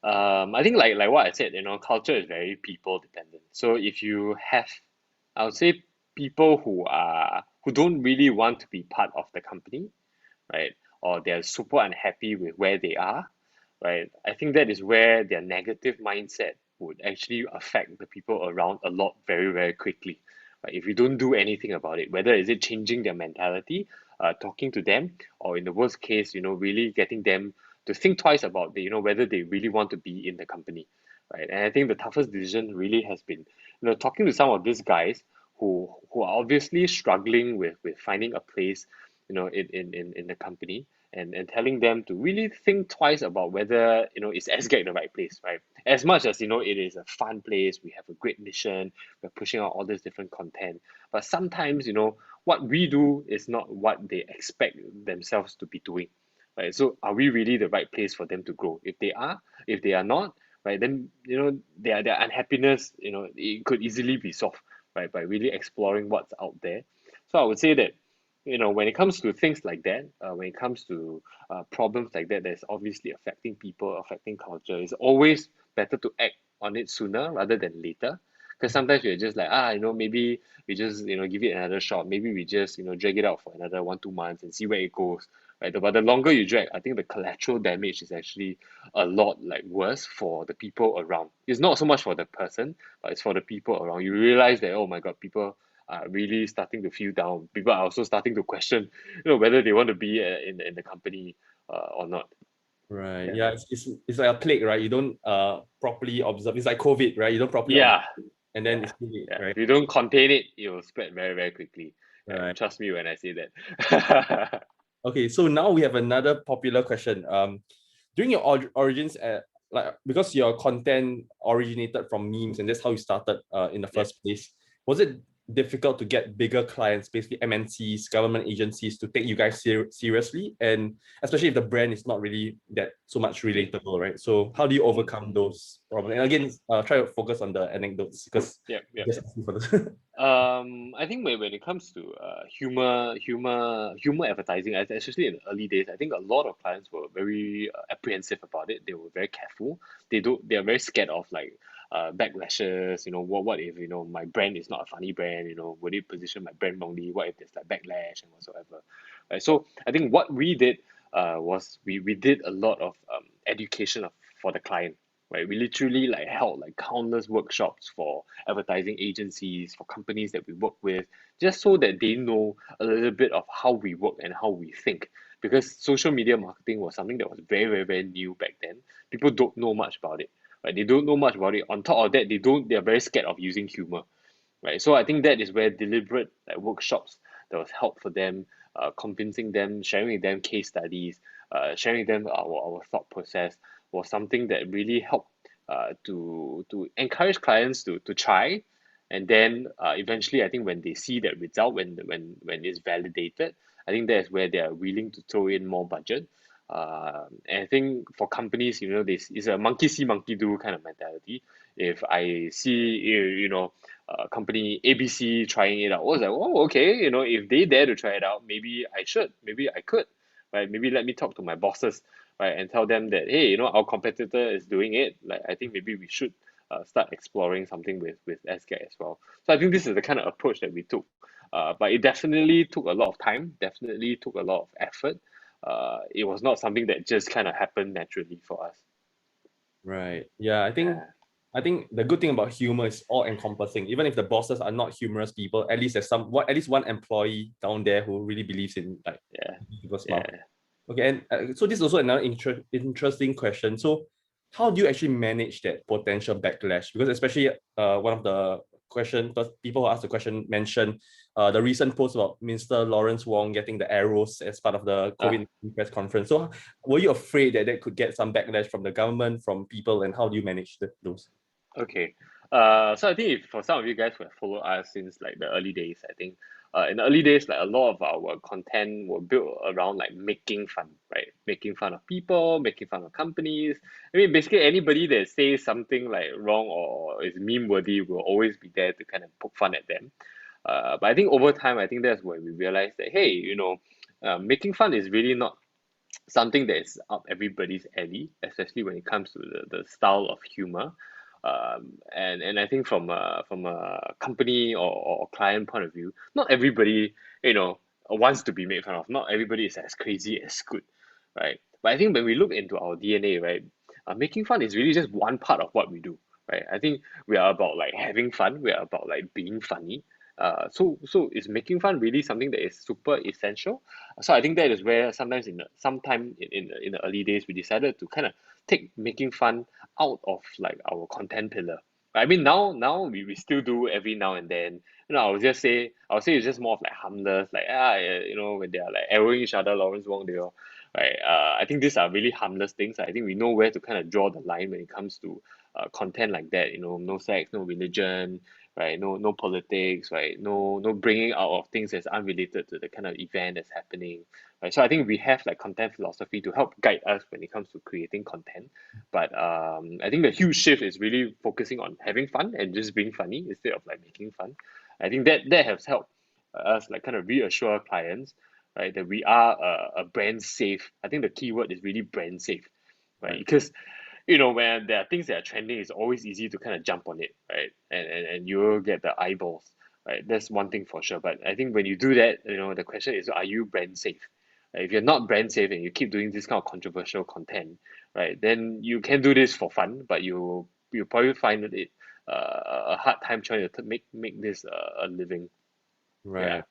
I think like what I said, culture is very people dependent. So if you have, I would say people who don't really want to be part of the company, right? Or they're super unhappy with where they are, right? I think that is where their negative mindset would actually affect the people around a lot very, very quickly. Right? If you don't do anything about it, whether is it changing their mentality, talking to them, or in the worst case, really getting them to think twice about whether they really want to be in the company. Right. And I think the toughest decision really has been, talking to some of these guys who are obviously struggling with finding a place in the company and telling them to really think twice about whether is SGAG the right place, right? As much as it is a fun place, we have a great mission, we're pushing out all this different content, but sometimes what we do is not what they expect themselves to be doing, right? So are we really the right place for them to grow? If they are not, right, then their unhappiness, it could easily be solved, right, by really exploring what's out there. So I would say that, when it comes to things like that, when it comes to problems like that, that's obviously affecting people, affecting culture, it's always better to act on it sooner rather than later. Because sometimes we're just like, maybe we just, give it another shot. Maybe we just, drag it out for another 1, 2 months and see where it goes. Right. But the longer you drag, I think the collateral damage is actually a lot like worse for the people around. It's not so much for the person, but it's for the people around. You realize that, oh my God, people are really starting to feel down. People are also starting to question, whether they want to be in the company or not. Right. Yeah. Yeah. It's like a plague, right? You don't properly observe. It's like COVID, right? You don't properly observe, Yeah. and then Yeah. it's too late, Yeah. right? If you don't contain it, it will spread very, very quickly. Right. Trust me when I say that. Okay. So now we have another popular question. During your origins, like because your content originated from memes, and that's how you started in the first place. Was it difficult to get bigger clients, basically MNCs, government agencies, to take you guys seriously, and especially if the brand is not really that so much relatable, right? So how do you overcome those problems? And again, try to focus on the anecdotes because Yep. just asking for this. I think when it comes to humor advertising, especially in the early days, I think a lot of clients were very apprehensive about it. They were very careful. They are very scared of like backlashes. What if my brand is not a funny brand? Would it position my brand wrongly? What if there's like backlash and whatsoever? Right. So I think what we did was we did a lot of education for the client. Right, we literally like held like countless workshops for advertising agencies, for companies that we work with, just so that they know a little bit of how we work and how we think. Because social media marketing was something that was very, very, very new back then. People don't know much about it. Right? They don't know much about it. On top of that, they are very scared of using humor. Right. So I think that is where deliberate like workshops that was help for them, convincing them, sharing with them case studies, sharing with them our thought process was something that really helped to encourage clients to try, and then eventually I think when they see that result, when it's validated, I think that's where they are willing to throw in more budget. And I think for companies, this is a monkey see monkey do kind of mentality. If I see company ABC trying it out, I was like, oh, okay, if they dare to try it out, maybe I should, maybe I could, right? Maybe let me talk to my bosses, right, and tell them that, hey, our competitor is doing it. Like, I think maybe we should start exploring something with SGAG as well. So I think this is the kind of approach that we took. But it definitely took a lot of time, definitely took a lot of effort. It was not something that just kind of happened naturally for us. Right. Yeah, Yeah. I think the good thing about humor is all encompassing. Even if the bosses are not humorous people, at least there's at least one employee down there who really believes in like Yeah. people smile. Yeah. Okay, and so this is also another interesting question. So, how do you actually manage that potential backlash? Because especially one of the people who asked the question mentioned the recent post about Minister Lawrence Wong getting the arrows as part of the COVID press conference. So, were you afraid that could get some backlash from the government, from people, and how do you manage those? Okay. So I think if for some of you guys who have followed us since like the early days, I think in the early days, like a lot of our content were built around like making fun, right? Making fun of people, making fun of companies. I mean, basically anybody that says something like wrong or is meme worthy will always be there to kind of poke fun at them. But I think over time, I think that's when we realized that, hey, making fun is really not something that is up everybody's alley, especially when it comes to the style of humor. And I think from a company or client point of view, not everybody wants to be made fun of. Not everybody is as crazy as good, right? But I think when we look into our DNA, right, making fun is really just one part of what we do, right? I think we are about like having fun. We are about like being funny. So is making fun really something that is super essential? So I think that is where sometimes sometime in the early days we decided to kind of take making fun out of like our content pillar. I mean now we still do every now and then. I would say it's just more of like harmless, like when they are like arrowing each other, Lawrence Wong, they all right. I think these are really harmless things. I think we know where to kind of draw the line when it comes to content like that. No sex, no religion, right? No politics, right? No bringing out of things that's unrelated to the kind of event that's happening, right? So I think we have like content philosophy to help guide us when it comes to creating content. But I think the huge shift is really focusing on having fun and just being funny instead of like making fun. I think that has helped us like kind of reassure clients, right, that we are a brand safe. I think the key word is really brand safe, right? Right. Because when there are things that are trending, it's always easy to kind of jump on it, right? And you will get the eyeballs, right? That's one thing for sure. But I think when you do that, the question is, are you brand safe? Right? If you're not brand safe and you keep doing this kind of controversial content, right, then you can do this for fun, but you probably find it a hard time trying to make this a living. Yeah. Right.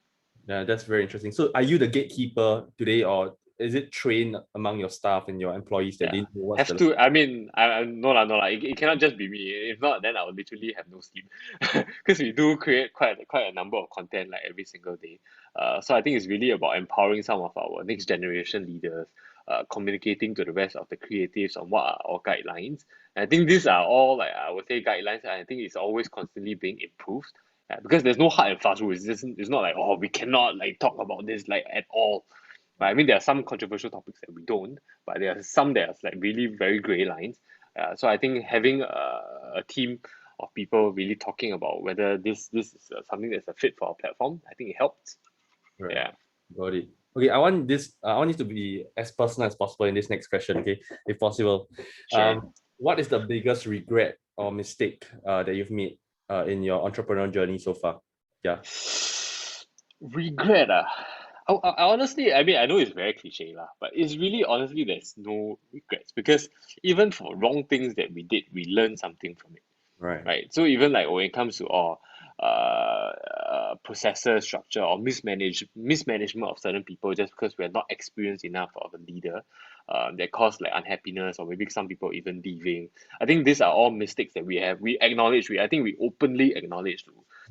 Yeah, that's very interesting. So are you the gatekeeper today, or is it trained among your staff and your employees that Yeah, they know what's have the to. I mean, no lah, no lah. It cannot just be me. If not, then I will literally have no sleep, because we do create quite a number of content like every single day. So I think it's really about empowering some of our next generation leaders, communicating to the rest of the creatives on what are our guidelines. And I think these are all like I would say guidelines. And I think it's always constantly being improved. Because there's no hard and fast rules. It's not like, oh, we cannot like talk about this like at all. But I mean, there are some controversial topics that we don't, but there are some that are like really very gray lines. So I think having a team of people really talking about whether this is something that's a fit for our platform, I think it helps. Right. Yeah. Got it. Okay, I want it to be as personal as possible in this next question, okay, if possible. Sure. What is the biggest regret or mistake that you've made in your entrepreneurial journey so far? Yeah. Regret, I honestly, I mean, I know it's very cliche lah, but it's really honestly there's no regrets because even for wrong things that we did, we learned something from it. Right. Right? So even like when it comes to processor structure or mismanagement of certain people just because we're not experienced enough of a leader, that cause like unhappiness or maybe some people even leaving. I think these are all mistakes that we have. We acknowledge. I think we openly acknowledge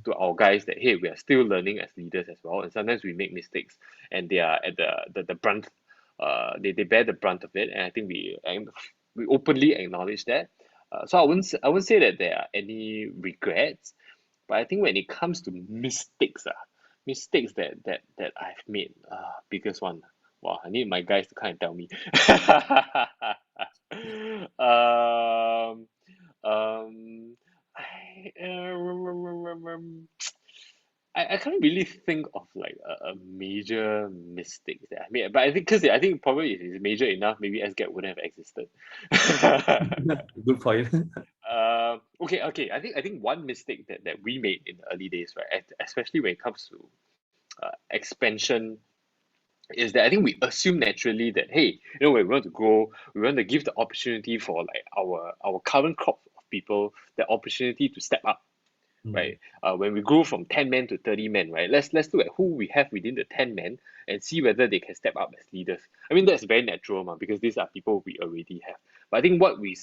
to our guys that hey, we are still learning as leaders as well, and sometimes we make mistakes, and they are at the brunt. They bear the brunt of it, and I think we openly acknowledge that. So I wouldn't say that there are any regrets, but I think when it comes to mistakes that I've made, biggest one. Wow, I need my guys to kind of tell me. um, I, I can't really think of like a major mistake that I made, but I think because I think probably if it's major enough, maybe SGAG wouldn't have existed. Good point. Okay. I think one mistake that we made in the early days, right, especially when it comes to expansion, is that I think we assume naturally that hey, when we want to grow, we want to give the opportunity for like our current crop of people the opportunity to step up, right? When we grow from 10 men to 30 men, right? Let's look at who we have within the 10 men and see whether they can step up as leaders. I mean that's very natural, because these are people we already have. But I think what we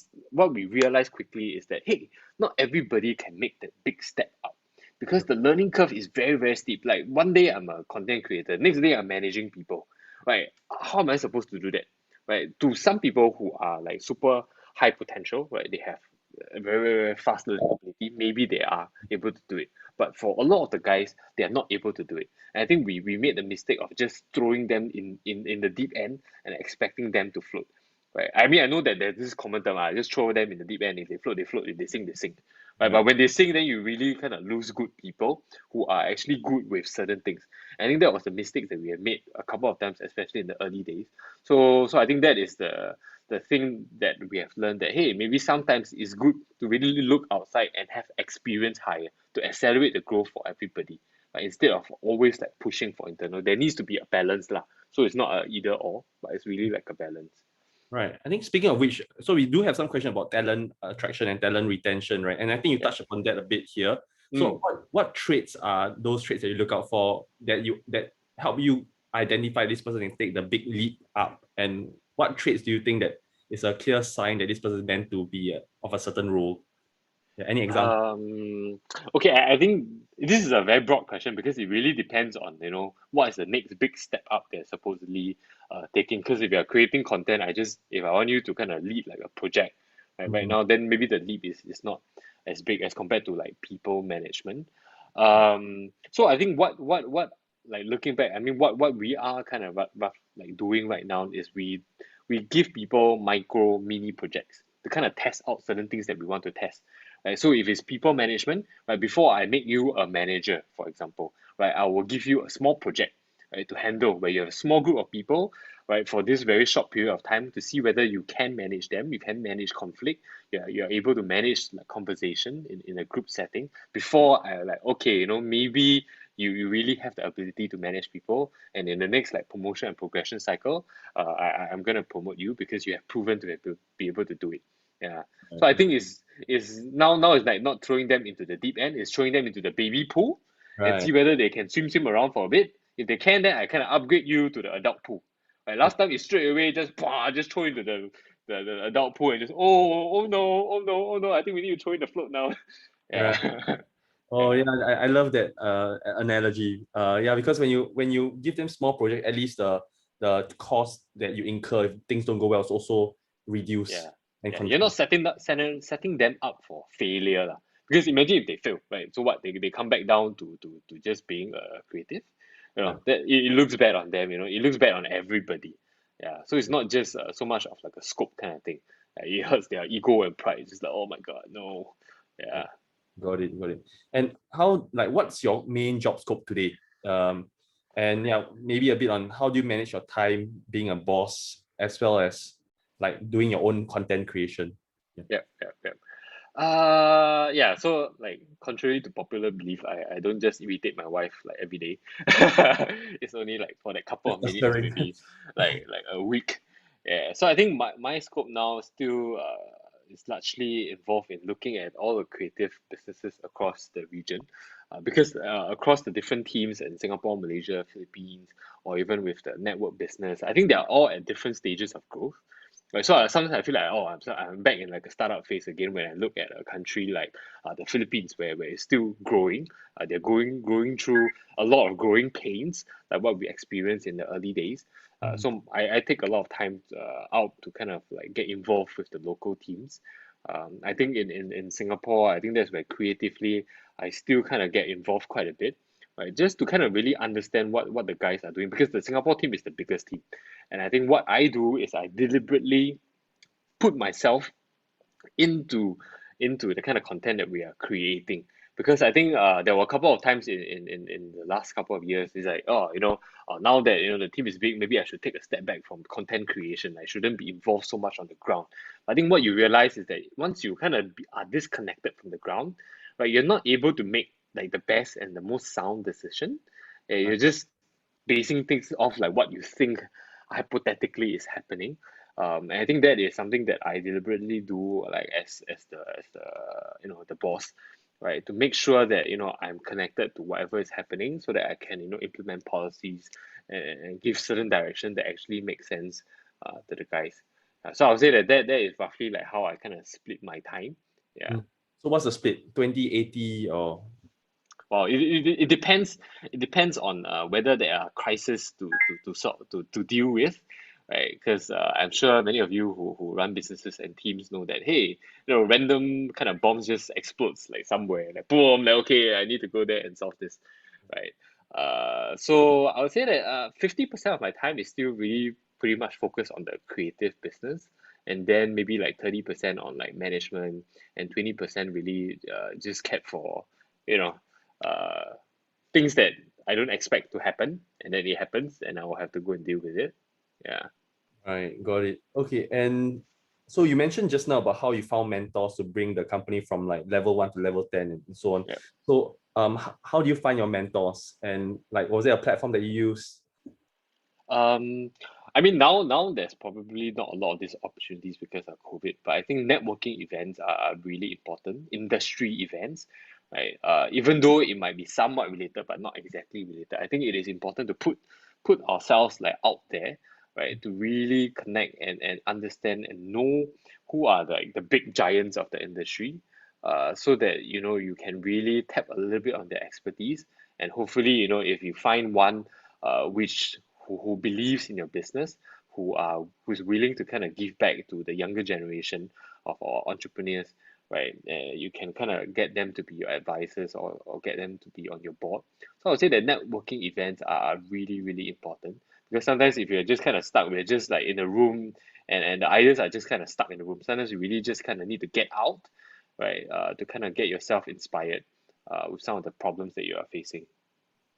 realize quickly is that hey, not everybody can make that big step up. Because the learning curve is very, very steep. Like one day I'm a content creator, next day I'm managing people. Right? How am I supposed to do that? Right? To some people who are like super high potential, right? They have a very, very, very fast learning ability. Maybe they are able to do it. But for a lot of the guys, they are not able to do it. And I think we made the mistake of just throwing them in the deep end and expecting them to float. Right? I mean, I know that there's this common term, just throw them in the deep end. If they float, they float. If they sink, they sink. Right? But when they sink, then you really kind of lose good people who are actually good with certain things. I think that was the mistake that we have made a couple of times, especially in the early days. So I think that is the thing that we have learned, that hey, maybe sometimes it's good to really look outside and have experience higher to accelerate the growth for everybody. Instead of always like pushing for internal, there needs to be a balance lah. So it's not a either or, but it's really like a balance. Right. I think speaking of which, so we do have some question about talent attraction and talent retention, right? And I think you touched upon that a bit here. So what traits are those traits that you look out for that help you identify this person and take the big leap up? And what traits do you think that is a clear sign that this person is meant to be of a certain role? Yeah, any example? Okay, I think this is a very broad question because it really depends on what is the next big step up they're supposedly taking. Because if you're creating content, if I want you to kind of lead like a project right now, then maybe the leap is not as big as compared to like people management. So I think what like looking back, I mean what we are kind of like doing right now is we give people micro mini projects to kind of test out certain things that we want to test. Right? So if it's people management, right, before I make you a manager, for example, right, I will give you a small project, right, to handle where you have a small group of people, right, for this very short period of time to see whether you can manage them, you can manage conflict, you're able to manage like conversation in a group setting before I like, okay, you know, maybe you really have the ability to manage people, and in the next like promotion and progression cycle, I'm gonna promote you because you have proven to be able to do it. Yeah. So I think is now it's like not throwing them into the deep end, it's throwing them into the baby pool and Right. see whether they can swim around for a bit. If they can, then I kind of upgrade you to the adult pool. Like last time, it's straight away just throw into the adult pool and just oh no, oh no, oh no, I think we need to throw in the float now. Right. Yeah. Oh Yeah. yeah, I love that analogy. Yeah, because when you give them small project, at least the cost that you incur if things don't go well is also reduced Yeah. and Yeah. You're not controlled. setting them up for failure lah. Because imagine if they fail, right? So what they come back down to just being a creative, you Yeah. know, that it looks bad on them, you know, it looks bad on everybody. Yeah. So it's not just so much of like a scope kind of thing. It hurts their ego and pride. It's just like, oh my God, no. Yeah. Got it, got it. And how, like, what's your main job scope today? And yeah, maybe a bit on how do you manage your time being a boss as well as like doing your own content creation. Yep. Yeah, so like contrary to popular belief, I don't just irritate my wife like every day. It's only like for that couple of minutes, Clustering. maybe like a week. Yeah, so I think my scope now still is largely involved in looking at all the creative businesses across the region, because across the different teams in Singapore, Malaysia, Philippines, or even with the network business, I think they are all at different stages of growth. Right, so sometimes I feel like, oh, I'm back in like a startup phase again when I look at a country like the Philippines, where it's still growing. They're growing through a lot of growing pains, like what we experienced in the early days. So I take a lot of time out to kind of like get involved with the local teams. I think in Singapore, I think that's where creatively I still kind of get involved quite a bit, right? Just to kind of really understand what the guys are doing, because the Singapore team is the biggest team. And I think what I do is I deliberately put myself into the kind of content that we are creating. Because I think there were a couple of times in the last couple of years, it's like, oh, you know, now that you know the team is big, maybe I should take a step back from content creation. I shouldn't be involved so much on the ground. I think what you realize is that once you kind of are disconnected from the ground, right, you're not able to make like the best and the most sound decision. You're just basing things off like what you think hypothetically is happening. And I think that is something that I deliberately do, like as the you know the boss, right? To make sure that you know I'm connected to whatever is happening, so that I can you know implement policies and give certain direction that actually makes sense to the guys. So I would say that is roughly like how I kind of split my time. Yeah. So what's the split? 20/80 or Well, it depends. It depends on whether there are crises to deal with, right? Because I'm sure many of you who run businesses and teams know that hey, you know, random kind of bombs just explodes like somewhere, like boom, like okay, I need to go there and solve this, right? So I would say that 50% of my time is still really pretty much focused on the creative business, and then maybe like 30% on like management, and 20% really just kept for you know uh, things that I don't expect to happen, and then it happens, and I will have to go and deal with it. Yeah. right, got it. Okay, and so you mentioned just now about how you found mentors to bring the company from like level 1 to level 10 and so on. Yeah. So how do you find your mentors, and like was there a platform that you use? I mean now there's probably not a lot of these opportunities because of COVID, but I think networking events are really important. Industry events, right? Even though it might be somewhat related but not exactly related, I think it is important to put ourselves like out there, right? To really connect and understand and know who are the big giants of the industry, so that you know you can really tap a little bit on their expertise, and hopefully you know if you find one which who believes in your business, who's willing to kind of give back to the younger generation of our entrepreneurs, right? You can kind of get them to be your advisors, or get them to be on your board. So I would say that networking events are really, really important, because sometimes if you're just kind of stuck, we're just like in a room, and the ideas are just kind of stuck in the room. Sometimes you really just kind of need to get out, right? To kind of get yourself inspired with some of the problems that you are facing.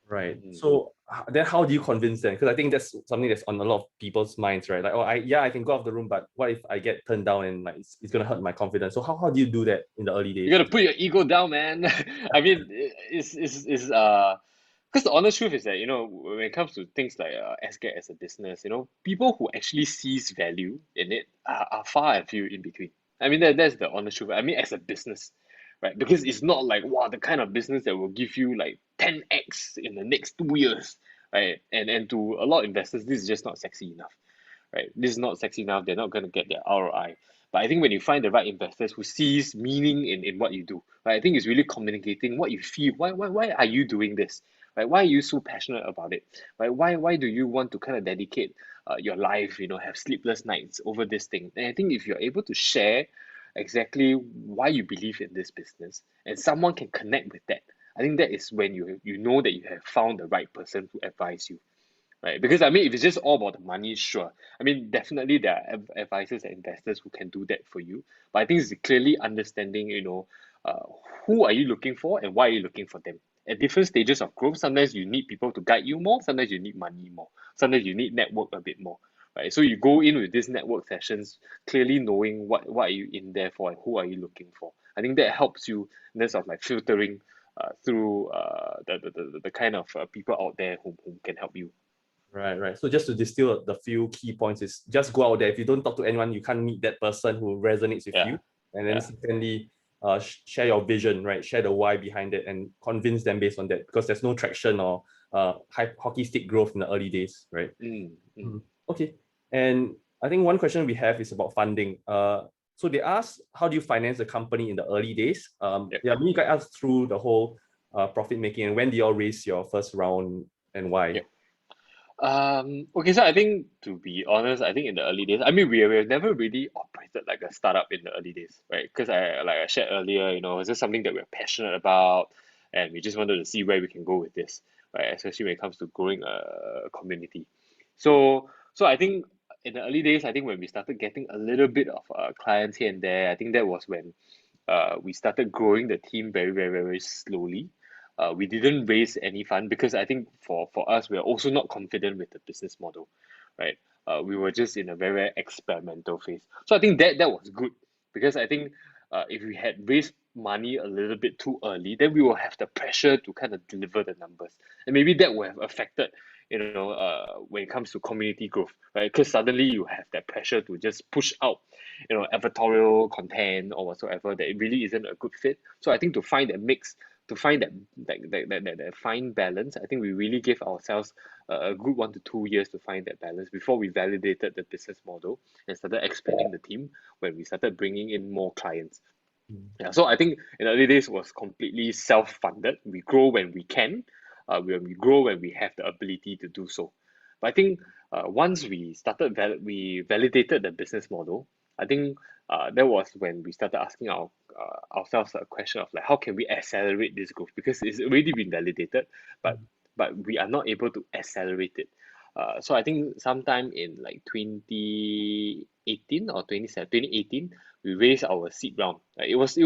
Right. Mm. So then how do you convince them? Because I think that's something that's on a lot of people's minds, right? Like, oh, I can go out of the room, but what if I get turned down and like it's gonna hurt my confidence? So how do you do that in the early You days? gotta put your ego down, man. I mean, it's because the honest truth is that, when it comes to things like SGAG as a business, people who actually sees value in it are far and few in between. I mean, that's the honest truth. I mean, as a business, right? Because it's not like, wow, the kind of business that will give you like 10x in the next 2 years, right? And to a lot of investors, this is just not sexy enough, right? This is not sexy enough. They're not going to get their ROI. But I think when you find the right investors who sees meaning in what you do, right? I think it's really communicating what you feel. Why are you doing this? Right? Why are you so passionate about it? Right? Why do you want to kind of dedicate your life, have sleepless nights over this thing? And I think if you're able to share exactly why you believe in this business, and someone can connect with that, I think that is when you know that you have found the right person to advise you, right? Because I mean, if it's just all about the money, sure. I mean, definitely there are advisors and investors who can do that for you. But I think it's clearly understanding, uh, who are you looking for and why are you looking for them. At different stages of growth, sometimes you need people to guide you more, sometimes you need money more, sometimes you need network a bit more, right? So you go in with these network sessions, clearly knowing what are you in there for and who are you looking for. I think that helps you in terms of like filtering through the kind of people out there who can help you. Right. So just to distill the few key points is just go out there. If you don't talk to anyone, you can't meet that person who resonates with Yeah. you. And then Yeah. secondly, share your vision, right? Share the why behind it and convince them based on that, because there's no traction or high hockey stick growth in the early days, right? Okay. And I think one question we have is about funding. So they ask, how do you finance the company in the early days? Yep. You guide us through the whole profit making, and when do you all raise your first round and why? Yep. Okay, so I think, to be honest, I think in the early days, I mean, we never really operated like a startup in the early days, right? Because like I shared earlier, it's just something that we're passionate about, and we just wanted to see where we can go with this, right? Especially when it comes to growing a community. So I think in the early days, I think when we started getting a little bit of clients here and there, I think that was when we started growing the team very, very, very slowly. We didn't raise any fund because I think for us, we are also not confident with the business model, right? We were just in a very, very experimental phase. So I think that was good, because I think if we had raised money a little bit too early, then we will have the pressure to kind of deliver the numbers, and maybe that will have affected, when it comes to community growth, right? Because suddenly you have that pressure to just push out, advertorial content or whatsoever, that it really isn't a good fit. So I think to find that mix, to find that fine balance, I think we really gave ourselves a good 1 to 2 years to find that balance before we validated the business model and started expanding the team when we started bringing in more clients. Yeah, so I think in the early days was completely self-funded. We grow when we can, when we grow when we have the ability to do so. But I think once we started, we validated the business model. I think that was when we started asking ourselves a question of like, how can we accelerate this growth? Because it's already been validated, but we are not able to accelerate it. So I think sometime in like 2018 or 2018, we raised our seed round. It was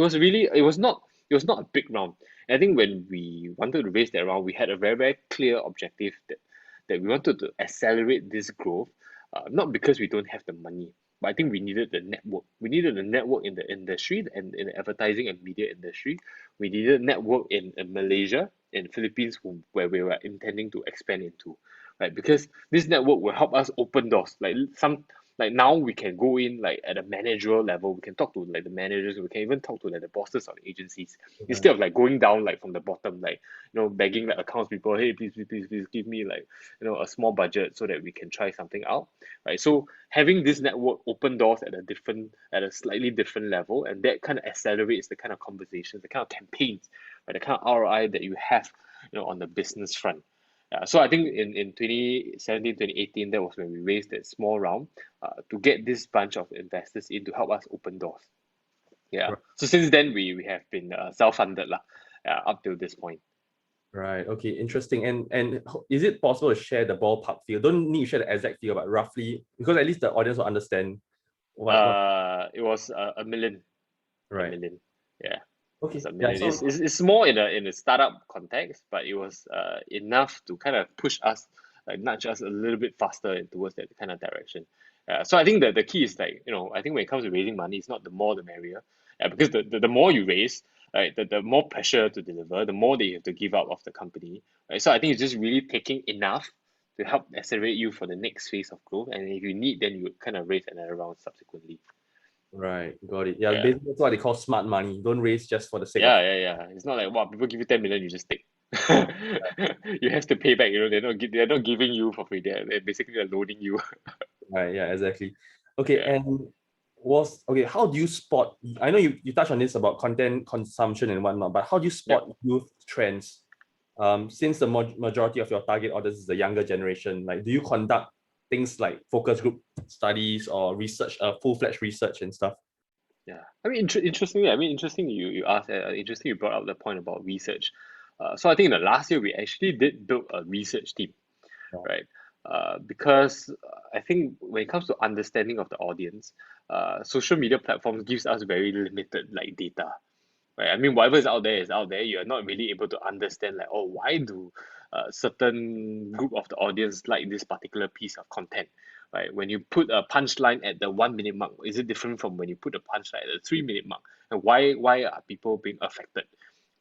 not a big round. And I think when we wanted to raise that round, we had a very, very clear objective that we wanted to accelerate this growth, not because we don't have the money, but I think we needed the network. We needed the network in the industry and in the advertising and media industry. We needed network in Malaysia and Philippines, where we were intending to expand into, right? Because this network will help us open doors. Like now we can go in like at a managerial level. We can talk to like the managers. We can even talk to like the bosses of the agencies, instead of like going down like from the bottom, like begging like accounts people, hey, please give me like a small budget so that we can try something out, right? So having this network open doors at a slightly different level, and that kind of accelerates the kind of conversations, the kind of campaigns, right, the kind of ROI that you have, on the business front. So I think in 2017, 2018, that was when we raised that small round to get this bunch of investors in to help us open doors. Yeah. Right. So since then, we have been self-funded lah, up till this point. Right. Okay. Interesting. And is it possible to share the ballpark figure? Don't need to share the exact figure, but roughly, because at least the audience will understand what. It was a million. A Right. million. Yeah. Okay. It's a Yeah. million. So It's more in a startup context, but it was enough to kind of push us, like nudge us a little bit faster towards that kind of direction. So I think that the key is like, I think when it comes to raising money, it's not the more the merrier. Because the more you raise, right, the more pressure to deliver, the more that you have to give up of the company. Right. So I think it's just really taking enough to help accelerate you for the next phase of growth. And if you need, then you would kind of raise another round subsequently. right. Got it. Yeah. Yeah. Basically, that's what they call smart money. Don't raise just for the sake of. Yeah. It's not like, wow, people give you 10 million, you just take. You have to pay back. They're not giving you for free. They're basically loaning you. Right. Yeah. Exactly. Okay. Yeah. And how do you spot? I know you touched on this about content consumption and whatnot, but how do you spot youth trends? Since the majority of your target audience is the younger generation, like, do you conduct things like focus group studies or research, full-fledged research and stuff? Yeah, I mean, interestingly, interesting you asked. Interesting you brought up the point about research. So I think in the last year we actually did build a research team, Yeah. right? Because I think when it comes to understanding of the audience, social media platforms gives us very limited like data, right? I mean, whatever is out there is out there. You are not really able to understand like, oh, why do certain group of the audience like this particular piece of content, right? When you put a punchline at the 1 minute mark, is it different from when you put a punchline at the 3 minute mark? And why are people being affected?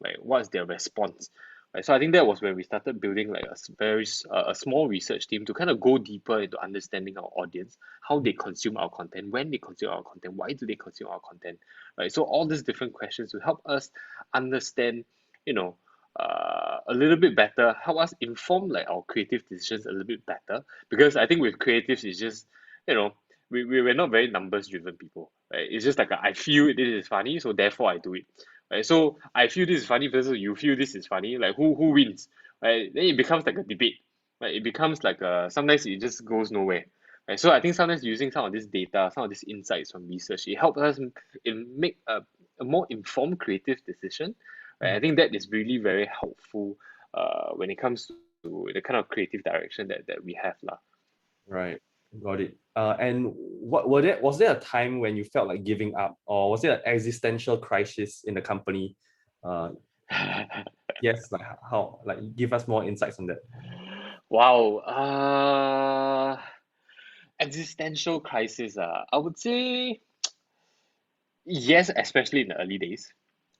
Like, what's their response? Right, so I think that was when we started building like a small research team to kind of go deeper into understanding our audience, how they consume our content, when they consume our content, why do they consume our content, right? So all these different questions to help us understand, a little bit better, help us inform like our creative decisions a little bit better. Because I think with creatives, it's just, we're not very numbers driven people, right? It's just like I feel this is funny, so therefore I do it. Right? So I feel this is funny versus you feel this is funny. Like who wins? Right? Then it becomes like a debate. Right? It becomes like sometimes it just goes nowhere. Right? So I think sometimes using some of this data, some of these insights from research, it helps us make a more informed creative decision. Right? I think that is really very helpful when it comes to the kind of creative direction that we have lah. Right. Got it. And was there a time when you felt like giving up, or was there an existential crisis in the company? Yes, like how, like, give us more insights on that. Wow. Existential crisis. I would say yes, especially in the early days.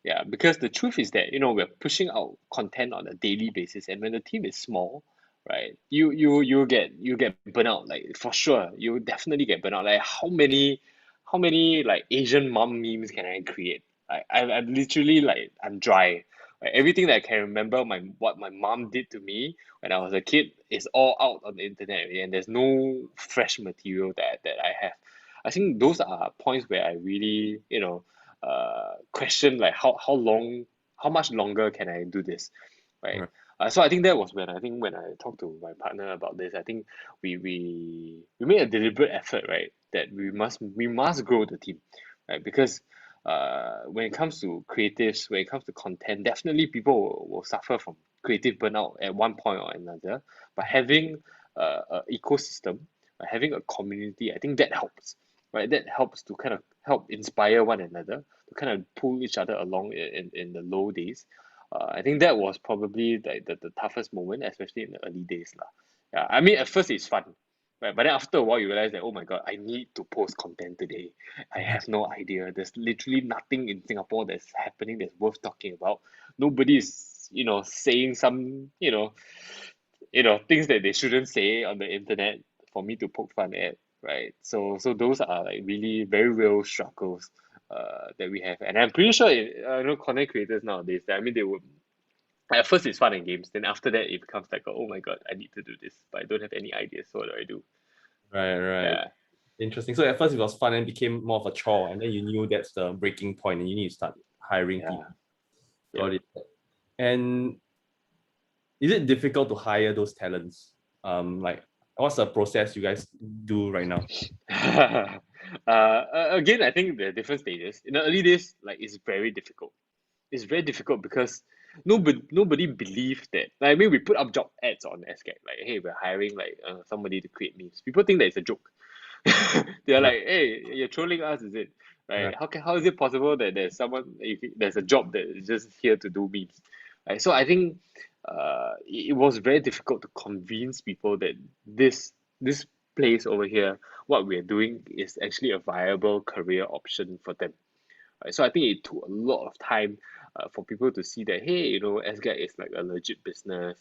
Yeah, because the truth is that, we're pushing out content on a daily basis, and when the team is small, right, you get burnout, like for sure. You definitely get burnout. Like how many like Asian mom memes can I create? I'm literally like I'm dry. Like, everything that I can remember what my mom did to me when I was a kid is all out on the internet already, and there's no fresh material that I have. I think those are points where I really, question like how much longer can I do this, right? Right. So I think that was when I talked to my partner about this. I think we made a deliberate effort, right? That we must grow the team, right? Because when it comes to creatives, when it comes to content, definitely people will suffer from creative burnout at one point or another. But having a ecosystem, having a community, I think that helps, right? That helps to kind of help inspire one another, to kind of pull each other along in the low days. I think that was probably the toughest moment, especially in the early days lah. Yeah, I mean at first it's fun, right? But then after a while you realize that, oh my God, I need to post content today. I have no idea. There's literally nothing in Singapore that's happening that's worth talking about. Nobody is, saying some, things that they shouldn't say on the internet for me to poke fun at, right? So those are like really very real struggles that we have, and I'm pretty sure content creators nowadays. I mean, they would. At first, it's fun and games. Then after that, it becomes like, oh my God, I need to do this, but I don't have any ideas. So what do I do? Right. Yeah, Interesting. So at first it was fun and became more of a chore, and then you knew that's the breaking point and you need to start hiring yeah, people. yeah. Got it. And is it difficult to hire those talents? Like, what's the process you guys do right now? Again, I think there are different stages. In the early days, like it's very difficult. It's very difficult because nobody believed that. Like, I mean, we put up job ads on SGAG, like, hey, we're hiring like somebody to create memes. People think that it's a joke. They're Right. like, hey, you're trolling us, is it? Right? Right. How is it possible that there's someone there's a job that is just here to do memes? Right. So I think it was very difficult to convince people that this place over here, what we're doing is actually a viable career option for them. Right? So I think it took a lot of time for people to see that, hey, SGAG is like a legit business,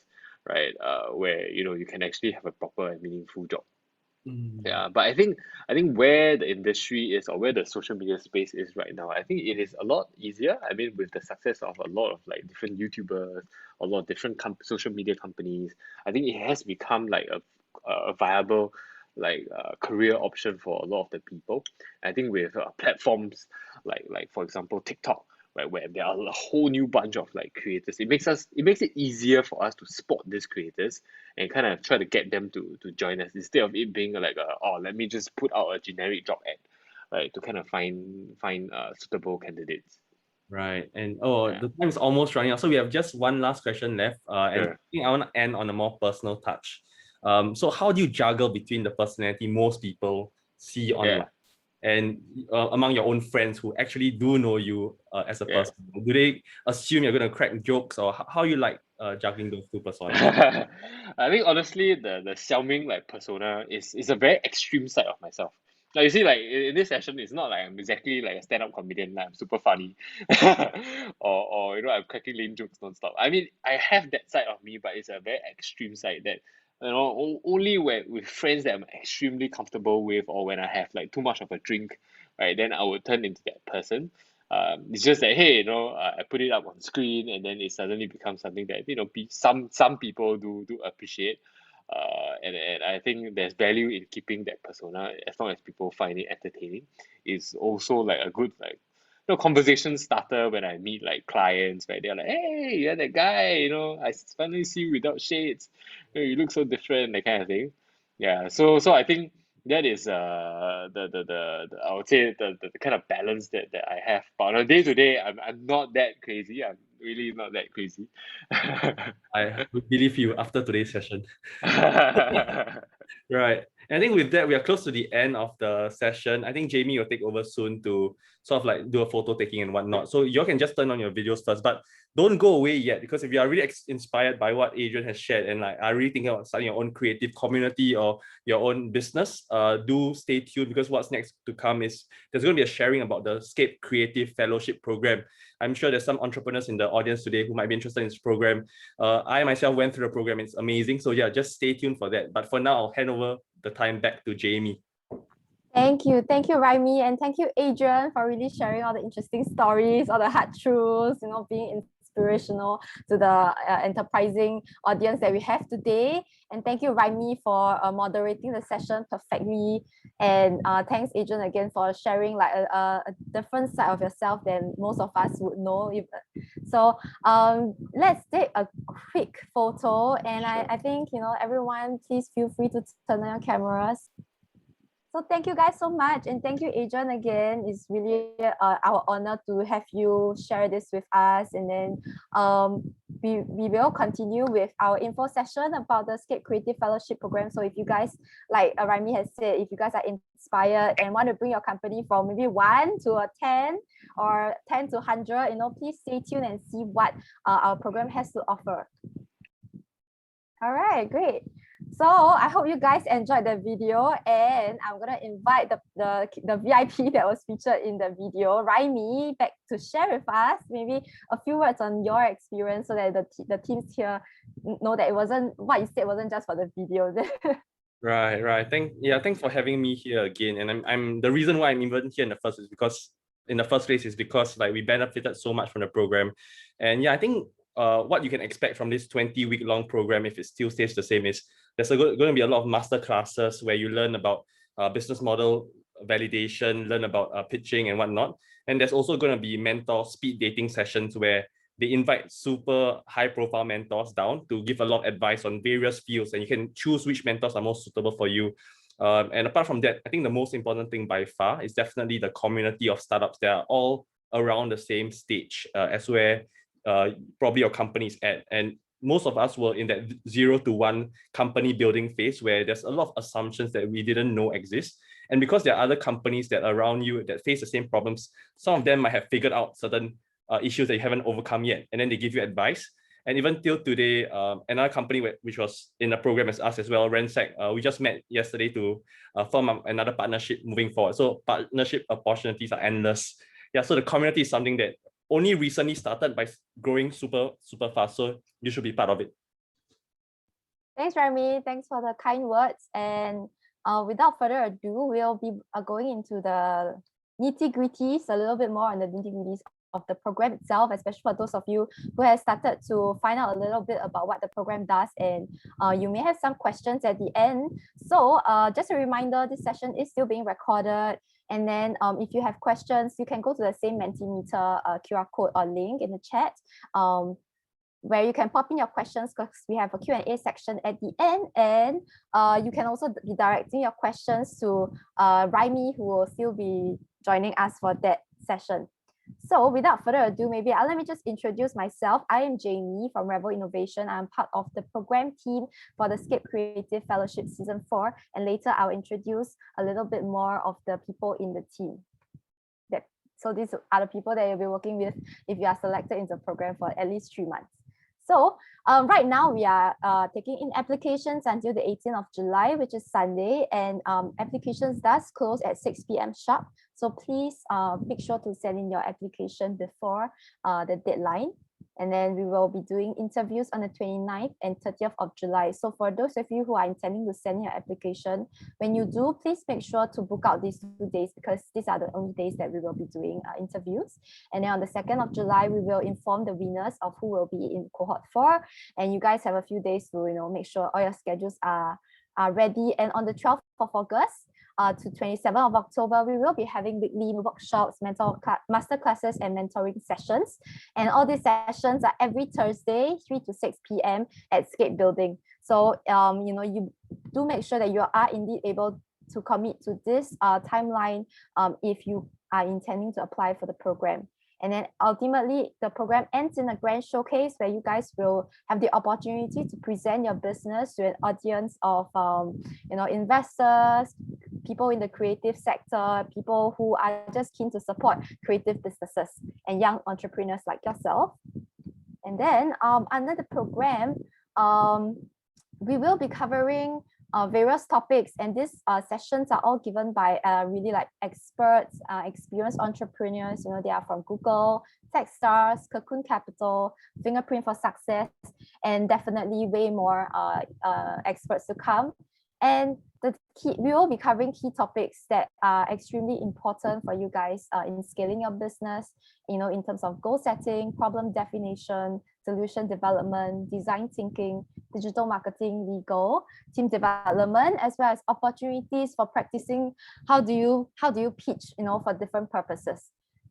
right? Where you can actually have a proper and meaningful job. Mm. Yeah, but I think where the industry is, or where the social media space is right now, I think it is a lot easier. I mean, with the success of a lot of like different YouTubers, a lot of different social media companies, I think it has become like a viable like career option for a lot of the people. I think with platforms like for example TikTok, right, where there are a whole new bunch of like creators, it makes it easier for us to spot these creators and kind of try to get them to join us instead of it being like oh, let me just put out a generic job ad, right, to kind of find suitable candidates. Right. And Yeah, the time is almost running out. So we have just one last question left. And I sure. think I want to end on a more personal touch. So how do you juggle between the personality most people see Yeah, online and among your own friends who actually do know you as a yeah. person? Do they assume you're going to crack jokes, or how you like juggling those two personas? I think honestly, the Xiao Ming like persona is a very extreme side of myself. Like you see, like in this session, it's not like I'm exactly like a stand-up comedian, like I'm super funny, or I'm cracking lame jokes nonstop. I mean, I have that side of me, but it's a very extreme side that only when with friends that I'm extremely comfortable with, or when I have like too much of a drink, right, then I would turn into that person. It's just that, hey, I put it up on screen, and then it suddenly becomes something that some people do appreciate, and I think there's value in keeping that persona as long as people find it entertaining. It's also like a good like conversation starter when I meet like clients, right? They're like, hey, you're that guy, I finally see you without shades, you look so different, that kind of thing. Yeah, so I think that is the I would say the kind of balance that I have. But on a day to day, I'm not that crazy. I'm really not that crazy. I believe you after today's session. Right. And I think with that, we are close to the end of the session. I think Jamie will take over soon to sort of like do a photo taking and whatnot. So you can just turn on your videos first, but don't go away yet, because if you are really inspired by what Adrian has shared and like are really thinking about starting your own creative community or your own business, do stay tuned, because what's next to come is there's going to be a sharing about the SCAPE Creative Fellowship Program. I'm sure there's some entrepreneurs in the audience today who might be interested in this program. I myself went through the program. It's amazing. So yeah, just stay tuned for that. But for now, I'll hand over the time back to Jamie. Thank you, Raimie, and thank you, Adrian, for really sharing all the interesting stories, all the hard truths, being inspirational to the enterprising audience that we have today. And thank you, Raimie, for moderating the session perfectly. And thanks, Adrian, again for sharing like a different side of yourself than most of us would know. So let's take a quick photo, and I think everyone, please feel free to turn on your cameras. So thank you guys so much, and thank you, Adrian, again. It's really our honor to have you share this with us. And then we will continue with our info session about the SCAPE Creative Fellowship Program. So if you guys, like Raimie has said, if you guys are inspired and want to bring your company from maybe 1 to a 10 or 10 to 100, please stay tuned and see what our program has to offer. All right, great. So I hope you guys enjoyed the video, and I'm gonna invite the VIP that was featured in the video, Raimie, back to share with us maybe a few words on your experience, so that the teams here know that what you said wasn't just for the video. Right. Thanks for having me here again. And I'm the reason why I'm even here in the first place is because like we benefited so much from the program. And yeah, I think what you can expect from this 20-week long program, if it still stays the same, is there's going to be a lot of master classes where you learn about business model validation, learn about pitching and whatnot. And there's also going to be mentor speed dating sessions where they invite super high profile mentors down to give a lot of advice on various fields, and you can choose which mentors are most suitable for you. And apart from that, I think the most important thing by far is definitely the community of startups that are all around the same stage as where probably your company is at. And most of us were in that 0 to 1 company building phase where there's a lot of assumptions that we didn't know exist. And because there are other companies that are around you that face the same problems, some of them might have figured out certain issues that you haven't overcome yet, and then they give you advice. And even till today, another company which was in a program as us as well, Ransack, we just met yesterday to form another partnership moving forward. So partnership opportunities are endless. Yeah, so the community is something that only recently started by growing super fast. So you should be part of it. Thanks, Raimie. Thanks for the kind words. And without further ado, we'll be going into the nitty-gritties, a little bit more on the nitty-gritties of the program itself, especially for those of you who have started to find out a little bit about what the program does, and you may have some questions at the end. So just a reminder, this session is still being recorded. And then if you have questions, you can go to the same Mentimeter QR code or link in the chat where you can pop in your questions, because we have a Q&A section at the end. And you can also be directing your questions to Raimie, who will still be joining us for that session. So without further ado, maybe let me just introduce myself. I am Jamie from Rebel Innovation. I'm part of the program team for the SCAPE Creative Fellowship Season 4. And later I'll introduce a little bit more of the people in the team. So these are the people that you'll be working with if you are selected in the program for at least 3 months. So right now we are taking in applications until the 18th of July, which is Sunday, and applications does close at 6 p.m. sharp. So please make sure to send in your application before the deadline. And then we will be doing interviews on the 29th and 30th of July. So for those of you who are intending to send your application, when you do, please make sure to book out these 2 days, because these are the only days that we will be doing interviews. And then on the 2nd of July, we will inform the winners of who will be in cohort 4. And you guys have a few days to make sure all your schedules are ready. And on the 12th of August, to 27th of October, we will be having weekly workshops, master classes, and mentoring sessions. And all these sessions are every Thursday, 3 to 6 p.m. at SCAPE building. So, you do make sure that you are indeed able to commit to this timeline if you are intending to apply for the program. And then ultimately, the program ends in a grand showcase where you guys will have the opportunity to present your business to an audience of, investors, people in the creative sector, people who are just keen to support creative businesses and young entrepreneurs like yourself. And then under the program, we will be covering various topics, and these sessions are all given by really like experts, experienced entrepreneurs. They are from Google, Techstars, Cocoon Capital, Fingerprint for Success, and definitely way more experts to come. And we will be covering key topics that are extremely important for you guys in scaling your business, in terms of goal setting, problem definition, solution development, design thinking, digital marketing, legal, team development, as well as opportunities for practicing how do you pitch, for different purposes.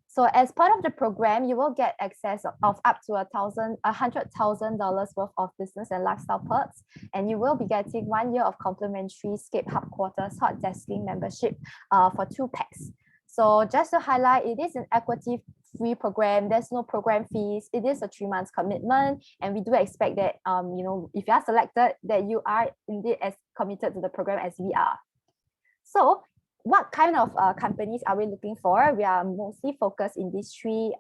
So as part of the program, you will get access of up to $100,000 worth of business and lifestyle perks, and you will be getting 1 year of complimentary SCAPE Headquarters hot desking membership for 2 packs. So just to highlight, it is an equity-free program. There's no program fees. It is a 3 months commitment, and we do expect that if you are selected, that you are indeed as committed to the program as we are. So what kind of companies are we looking for? We are mostly focused in these 3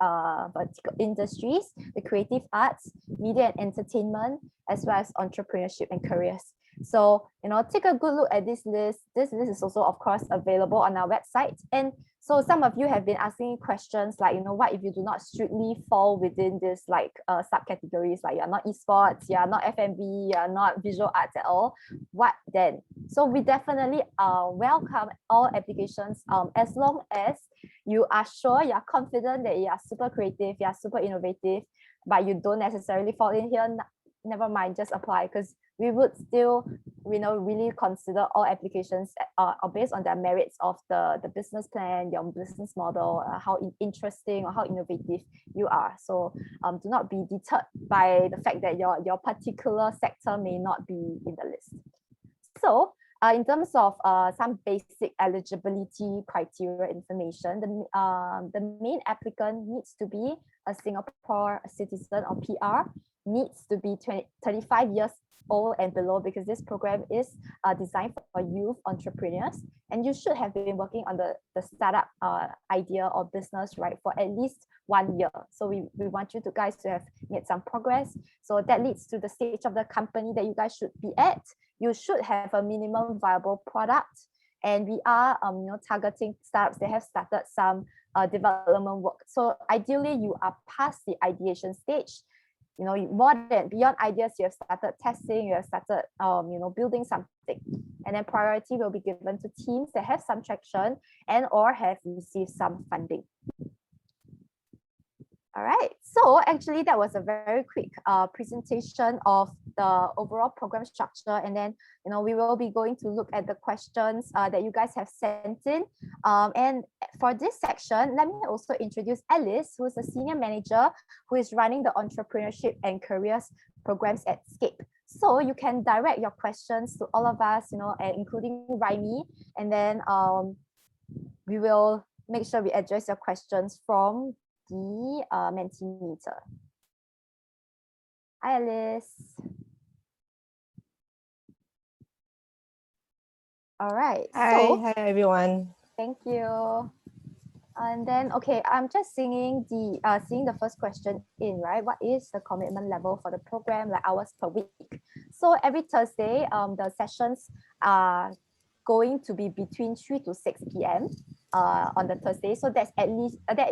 vertical industries: the creative arts, media and entertainment, as well as entrepreneurship and careers. So, take a good look at this list. This list is also, of course, available on our website. And so some of you have been asking questions like, what if you do not strictly fall within this subcategories, like you're not esports, you're not F&B, you're not visual arts at all, what then? So we definitely welcome all applications as long as you are sure, you're confident that you are super creative, you are super innovative, but you don't necessarily fall in here. Never mind, just apply, because we would still really consider all applications are based on their merits of the business plan, your business model, how interesting or how innovative you are. So do not be deterred by the fact that your particular sector may not be in the list. So in terms of some basic eligibility criteria information, the main applicant needs to be a Singapore citizen or PR, needs to be 35 years old and below, because this program is designed for youth entrepreneurs, and you should have been working on the startup idea or business, right, for at least 1 year. So we want you to guys to have made some progress. So that leads to the stage of the company that you guys should be at. You should have a minimum viable product, and we are targeting startups that have started some development work. So ideally you are past the ideation stage. More than beyond ideas, you have started testing, you have started building something, and then priority will be given to teams that have some traction and or have received some funding. All right, so actually that was a very quick presentation of the overall program structure, and then we will be going to look at the questions that you guys have sent in. And for this section, let me also introduce Alice, who is a senior manager who is running the entrepreneurship and careers programs at SCAPE. So you can direct your questions to all of us, including Raimie, and then we will make sure we address your questions from the Mentimeter. Hi, Alice. All right. Hi everyone. Thank you. And then, okay, I'm just seeing the first question in, right? What is the commitment level for the program, like hours per week? So every Thursday, the sessions are going to be between 3 to 6 p.m. On the Thursday. So that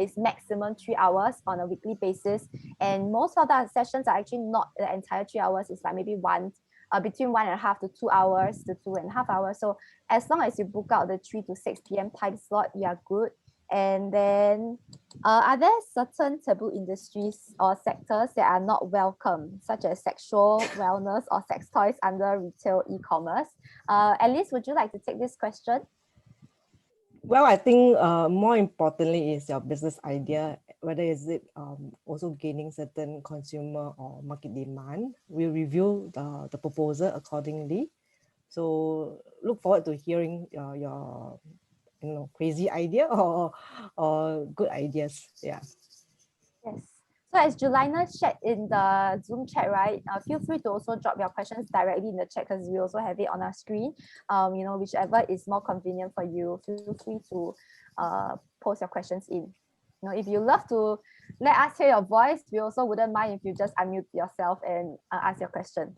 is maximum 3 hours on a weekly basis. And most of the sessions are actually not the entire 3 hours. It's like maybe between 1.5 to 2 hours to 2.5 hours. So as long as you book out the 3 to 6 p.m. time slot, you are good. And then are there certain taboo industries or sectors that are not welcome, such as sexual wellness or sex toys under retail e-commerce? Alice, would you like to take this question? Well, I think more importantly is your business idea, whether is it also gaining certain consumer or market demand. We'll review the proposal accordingly. So look forward to hearing your crazy idea or good ideas. Yeah. Yes. So as Julina shared in the Zoom chat, right, feel free to also drop your questions directly in the chat, because we also have it on our screen. Whichever is more convenient for you, feel free to post your questions in. If you love to let us hear your voice, we also wouldn't mind if you just unmute yourself and ask your question.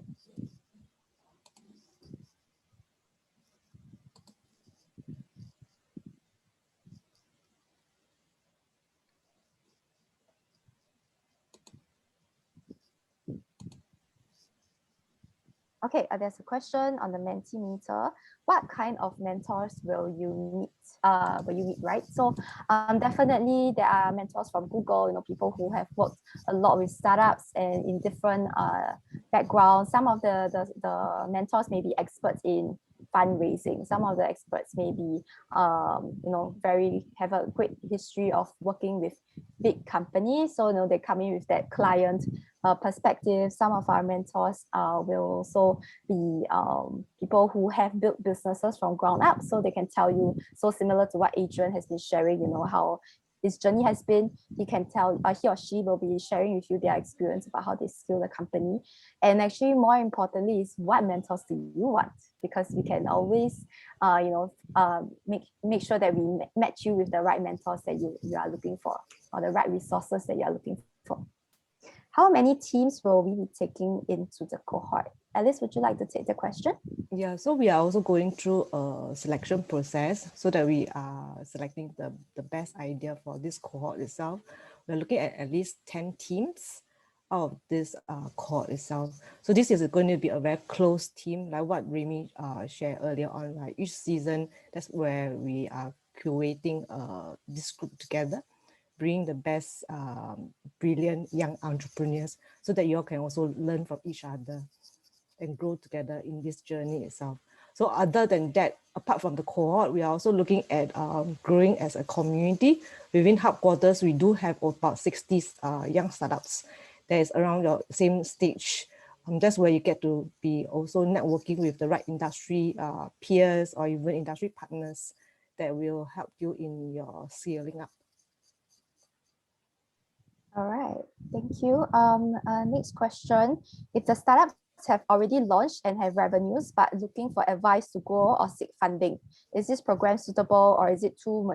Okay, there's a question on the Mentimeter. What kind of mentors will you meet? Right? So definitely there are mentors from Google, people who have worked a lot with startups and in different backgrounds. Some of the mentors may be experts in fundraising. Some of the experts may be have a great history of working with big companies. So they come in with that client perspective. Some of our mentors will also be people who have built businesses from ground up, so they can tell you, so similar to what Adrian has been sharing, how his journey has been. He can tell, he or she will be sharing with you their experience about how they scale the company. And actually, more importantly, is what mentors do you want? Because we can always make sure that we match you with the right mentors that you are looking for, or the right resources that you are looking for. How many teams will we be taking into the cohort? Alice, would you like to take the question? Yeah, so we are also going through a selection process so that we are selecting the best idea for this cohort itself. We're looking at least 10 teams out of this cohort itself. So this is going to be a very close team, like what Raimie shared earlier on. Like each season, that's where we are curating this group together, bring the best brilliant young entrepreneurs so that you all can also learn from each other and grow together in this journey itself. So other than that, apart from the cohort, we are also looking at growing as a community. Within headquarters, we do have about 60 young startups that is around your same stage That's where you get to be also networking with the right industry peers or even industry partners that will help you in your scaling up. All right, thank you. Next question. If the startups have already launched and have revenues, but looking for advice to grow or seek funding, is this program suitable, or is it too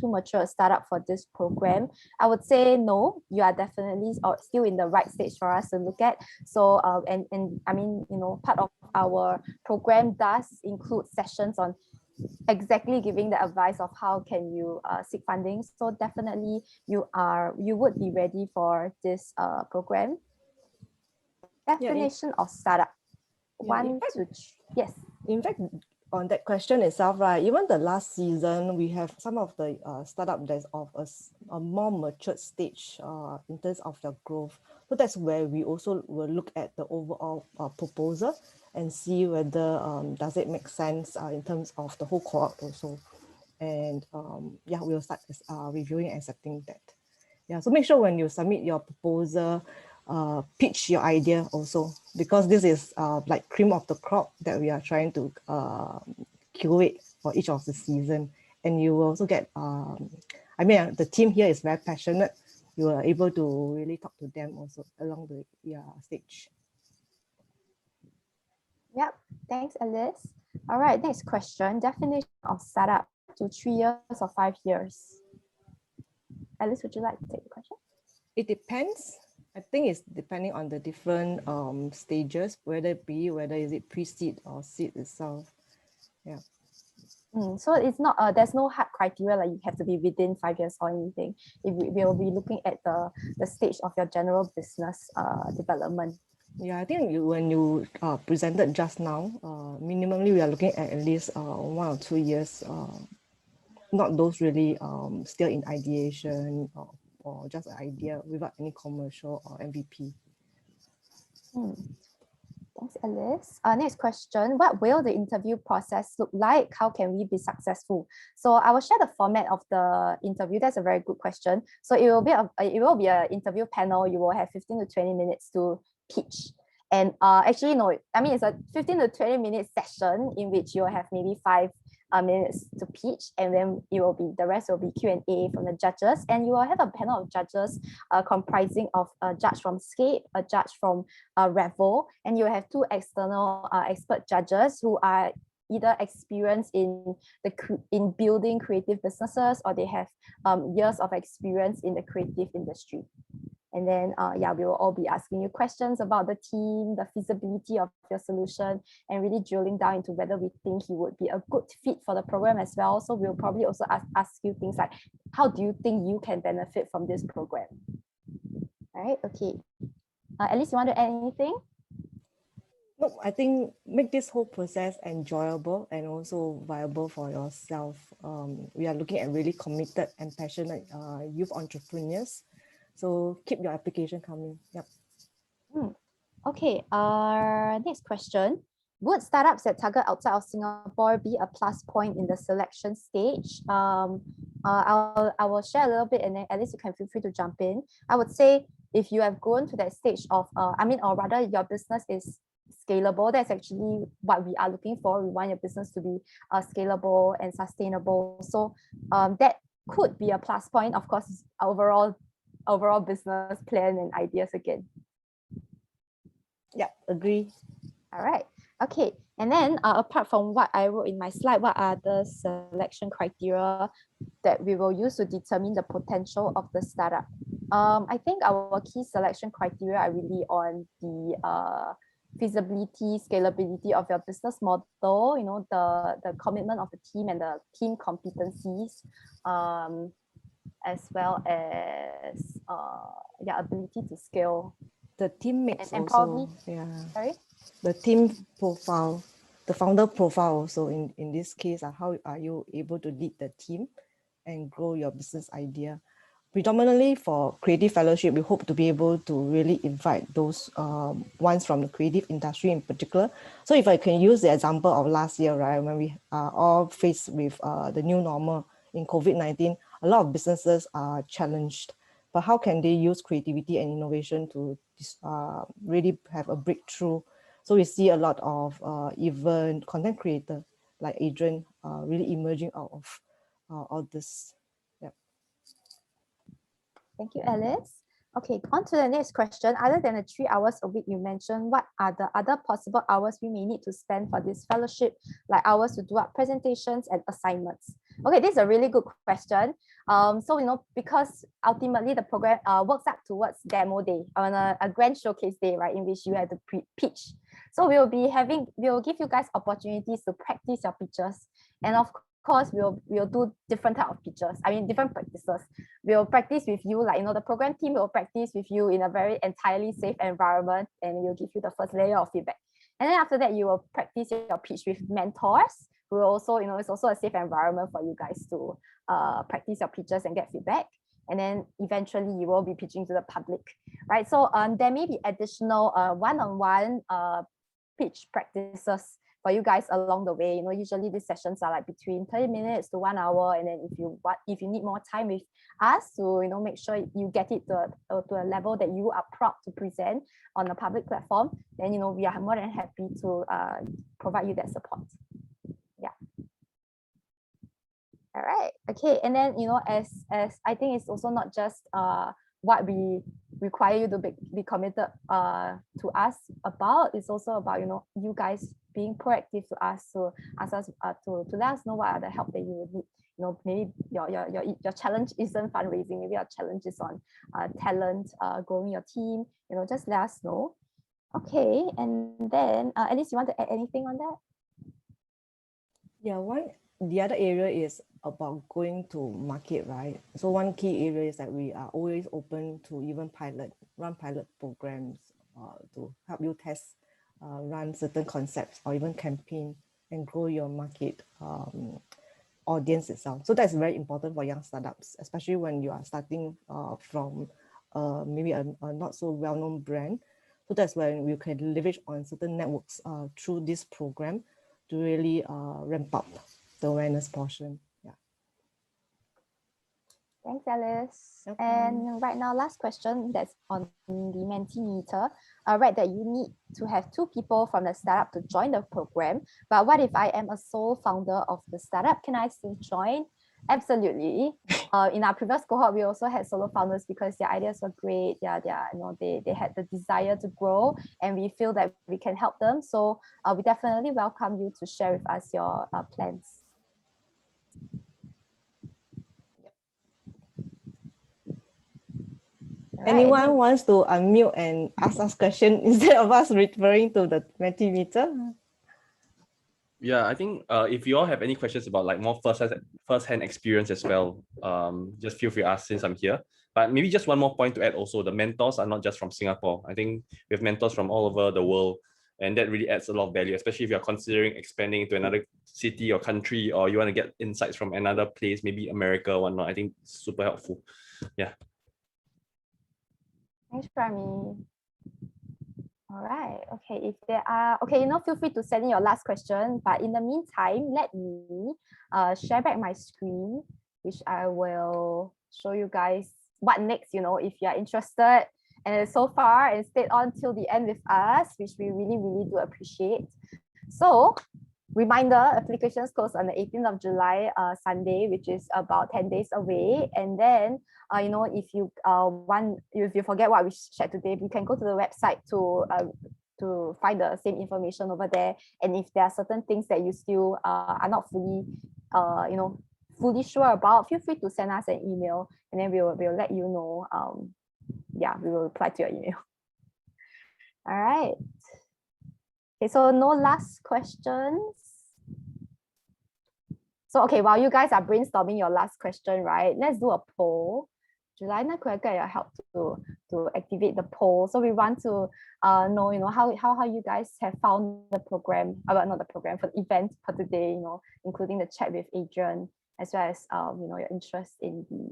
mature a startup for this program? I would say no. You are definitely still in the right stage for us to look at. So, and I mean, you know, part of our program does include sessions on exactly giving the advice of how can you seek funding. So definitely you would be ready for this program. Definition of startup. Yes. In fact, on that question itself, right, even the last season, we have some of the startup that's of a more matured stage in terms of their growth. So that's where we also will look at the overall proposal and see whether does it make sense in terms of the whole cohort also. And yeah, we'll start reviewing and accepting that. Yeah, so make sure when you submit your proposal, pitch your idea also, because this is like cream of the crop that we are trying to curate for each of the season. And you will also get, I mean, the team here is very passionate. You are able to really talk to them also along the stage. Yep, thanks, Alice. All right, next question. Definition of startup to 3 years or 5 years. Alice, would you like to take the question? It depends. I think it's depending on the different stages, whether is it pre-seed or seed itself. Yeah. So it's not there's no hard criteria like you have to be within 5 years or anything. We will be looking at the stage of your general business development. Yeah, I think when you presented just now, minimally we are looking at least 1 or 2 years, not those really still in ideation or just an idea without any commercial or MVP. Thanks, Alice. Next question. What will the interview process look like? How can we be successful? So I will share the format of the interview. That's a very good question. So it will be an interview panel. You will have 15 to 20 minutes to pitch. And actually, no, I mean, it's a 15 to 20 minute session in which you'll have maybe 5 minutes to pitch, and then the rest will be Q&A from the judges, and you will have a panel of judges comprising of a judge from SCAPE, a judge from Revel, and you have 2 external expert judges who are either experienced in building creative businesses, or they have years of experience in the creative industry. And then, we will all be asking you questions about the team, the feasibility of your solution, and really drilling down into whether we think you would be a good fit for the program as well. So we'll probably also ask you things like, how do you think you can benefit from this program? All right, okay. Alice, you want to add anything? No, I think make this whole process enjoyable and also viable for yourself. We are looking at really committed and passionate youth entrepreneurs. So keep your application coming. Yep. Okay, next question. Would startups that target outside of Singapore be a plus point in the selection stage? I will share a little bit, and then at least you can feel free to jump in. I would say if you have grown to that stage of, or rather your business is scalable, that's actually what we are looking for. We want your business to be scalable and sustainable. So that could be a plus point. Of course, overall business plan and ideas again. Yeah, agree. All right. Okay. And then apart from what I wrote in my slide, what are the selection criteria that we will use to determine the potential of the startup? I think our key selection criteria are really on the feasibility, scalability of your business model, you know, the commitment of the team and the team competencies, as well as ability to scale. The team mix and also, probably, sorry? The team profile, the founder profile also in this case, how are you able to lead the team and grow your business idea? Predominantly for creative fellowship, we hope to be able to really invite those ones from the creative industry in particular. So if I can use the example of last year, right, when we are all faced with the new normal in COVID-19, a lot of businesses are challenged. but how can they use creativity and innovation to really have a breakthrough? So we see a lot of even content creator like Adrian really emerging out of all this. Yeah. Thank you, Alice. Okay, on to the next question. Other than the 3 hours a week you mentioned, what are the other possible hours we may need to spend for this fellowship, like hours to do up presentations and assignments? Okay, this is a really good question. So, because ultimately the program works up towards demo day on a grand showcase day, right, in which you have to pitch. So we'll give you guys opportunities to practice your pitches, and of course we'll do different type of pitches. I mean, different practices. We'll practice with you, like the program team will practice with you in a very entirely safe environment, and we'll give you the first layer of feedback. And then after that, you will practice your pitch with mentors who will also, it's also a safe environment for you guys to practice your pitches and get feedback. And then eventually you will be pitching to the public, right? So there may be additional one-on-one pitch practices for you guys along the way. Usually these sessions are like between 30 minutes to 1 hour. And then if you need more time with us to make sure you get it to a level that you are proud to present on a public platform, then we are more than happy to provide you that support. Yeah. All right. Okay. And then as I think it's also not just what we require you to be committed to us about. It's also about you guys being proactive to us, to ask us to let us know what are the help that you would need. Maybe your challenge isn't fundraising. Maybe your challenge is on talent, growing your team. Just let us know. Okay, and then Alice, you want to add anything on that? Yeah, the other area is about going to market, right? So one key area is that we are always open to even run pilot programs to help you test, run certain concepts or even campaign and grow your market audience itself. So that's very important for young startups, especially when you are starting from maybe a not so well-known brand. So that's when you can leverage on certain networks through this program to really ramp up the awareness portion. Yeah. Thanks, Alice. Okay. And right now, last question that's on the Mentimeter. I read that you need to have 2 people from the startup to join the program. But what if I am a sole founder of the startup? Can I still join? Absolutely. In our previous cohort, we also had solo founders because their ideas were great. They had the desire to grow, and we feel that we can help them. So we definitely welcome you to share with us your plans. Anyone wants to unmute and ask us question instead of us referring to the Mentimeter? Yeah, I think if you all have any questions about like more first-hand experience as well, just feel free to ask since I'm here. But maybe just one more point to add also, the mentors are not just from Singapore. I think we have mentors from all over the world, and that really adds a lot of value, especially if you're considering expanding into another city or country, or you want to get insights from another place, maybe America or whatnot. I think it's super helpful. Yeah. Thanks, Raimie. All right. Okay. If there are, feel free to send in your last question. But in the meantime, let me share back my screen, which I will show you guys what next. If you are interested and so far and stayed on till the end with us, which we really, really do appreciate. So, reminder, applications close on the 18th of July, Sunday, which is about 10 days away. And then, if you if you forget what we shared today, you can go to the website to find the same information over there. And if there are certain things that you still are not fully sure about, feel free to send us an email, and then we'll let you know. We will reply to your email. All right. Okay, so no last questions. So, okay, while you guys are brainstorming your last question, right, let's do a poll. July, could I get your help to activate the poll? So we want to know, how you guys have found the program, not the program, for the event for today, including the chat with Adrian, as well as, your interest in the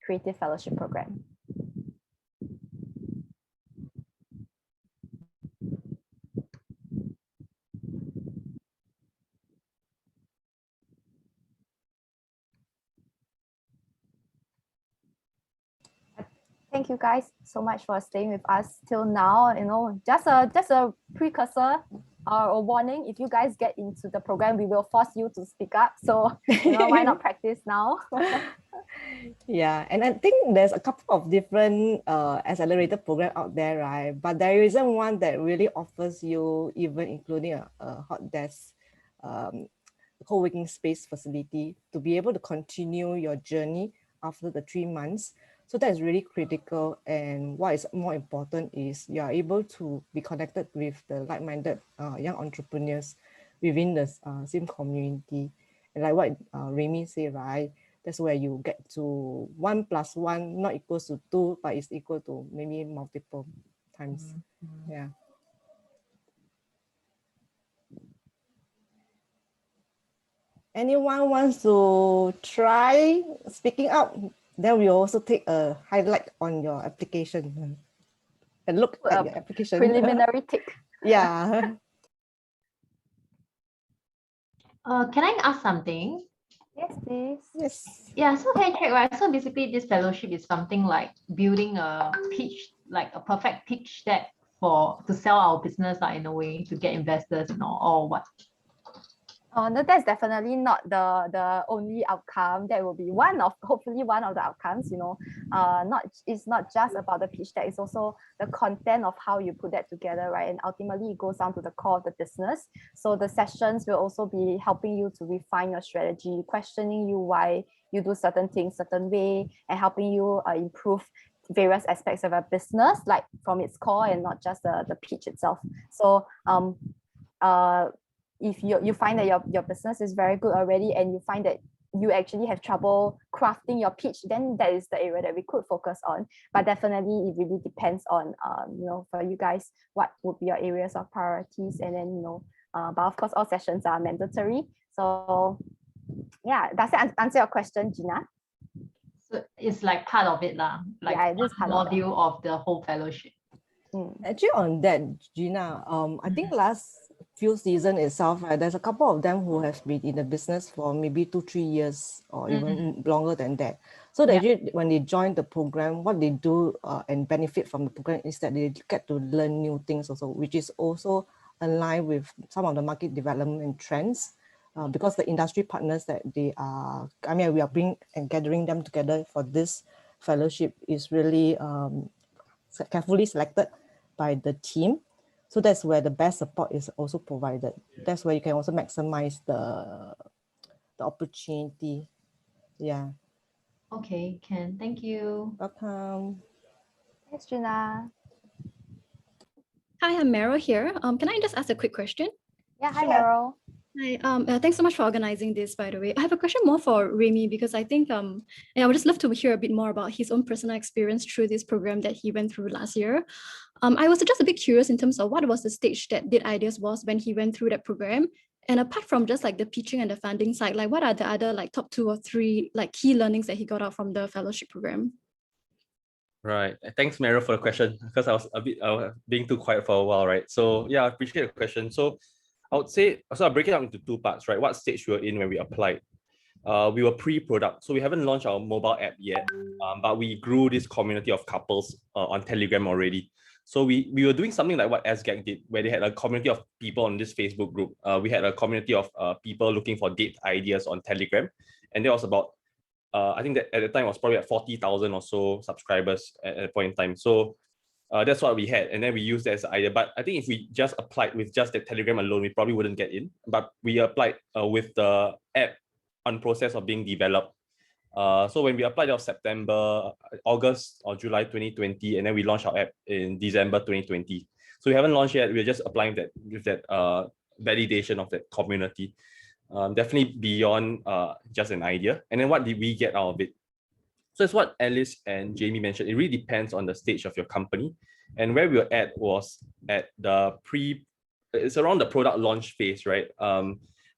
Creative Fellowship Program. thank you guys so much for staying with us till now. You know, just a precursor or a warning. If you guys get into the program, we will force you to speak up. So, you know, why not practice now? Yeah, and I think there's a couple of different accelerator program out there, right? But there isn't one that really offers you even including a hot desk, co-working space facility to be able to continue your journey after the 3 months. So that is really critical. And what is more important is you are able to be connected with the like-minded young entrepreneurs within the same community. And like what Raimie said, right? That's where you get to 1 + 1 not equals to 2, but it's equal to maybe multiple times. Yeah. Anyone wants to try speaking up? Then we also take a highlight on your application and look at your application. Preliminary tick. Yeah. Can I ask something? Yes, please. Yes. Yeah, so can I check, right? So basically this fellowship is something like building a pitch, like a perfect pitch deck to sell our business, like, in a way, to get investors, you know, or what? No, that's definitely not the only outcome. That will be hopefully one of the outcomes, you know. It's not just about the pitch deck, it's also the content of how you put that together, right? And ultimately it goes down to the core of the business. So the sessions will also be helping you to refine your strategy, questioning you why you do certain things certain way, and helping you improve various aspects of a business, like from its core and not just the pitch itself. So if you find that your business is very good already and you find that you actually have trouble crafting your pitch, then that is the area that we could focus on. But definitely it really depends on you know, for you guys, what would be your areas of priorities. And then, you know, but of course all sessions are mandatory. So yeah, does that answer your question, Gina? So it's like part of it, like Yeah, it is part of it. module of the whole fellowship. Actually, on that, Gina, I think last few season itself, right, there's a couple of them who have been in the business for maybe 2-3 years or even longer than that. So that actually, when they join the program, what they do and benefit from the program is that they get to learn new things also, which is also aligned with some of the market development and trends. Because the industry partners that they are, I mean, we are bringing and gathering them together for this fellowship is really carefully selected by the team. So that's where the best support is also provided. That's where you can also maximize the opportunity. Yeah. Okay, Ken, thank you. Welcome. Thanks, Gina. Hi, I'm Meryl here. Can I just ask a quick question? Yeah, hi, Sure. Meryl. Hi, thanks so much for organizing this, by the way. I have a question more for Raimie, because I think I would just love to hear a bit more about his own personal experience through this program that he went through last year. I was just a bit curious in terms of what was the stage that dateideas was when he went through that program. And apart from just like the pitching and the funding side, like what are the other like top 2 or 3 like key learnings that he got out from the fellowship program? Right. Thanks, Meryl, for the question, because I was being too quiet for a while, right? So yeah, I appreciate the question. So I would say, so I'll break it up into 2 parts, right? What stage we were in when we applied. We were pre-product, so we haven't launched our mobile app yet, but we grew this community of couples on Telegram already. So we were doing something like what SGAG did, where they had a community of people on this Facebook group. We had a community of people looking for date ideas on Telegram, and there was about I think that at the time it was probably at 40,000 or so subscribers at a point in time. So that's what we had, and then we used that as an idea. But I think if we just applied with just the Telegram alone, we probably wouldn't get in. But we applied with the app on process of being developed. So when we applied, it was September, August or July 2020, and then we launched our app in December 2020. So we haven't launched yet. We're just applying that with that validation of that community. Definitely beyond just an idea. And then what did we get out of it? So it's what Alice and Jamie mentioned. It really depends on the stage of your company. And where we were at was at the it's around the product launch phase, right?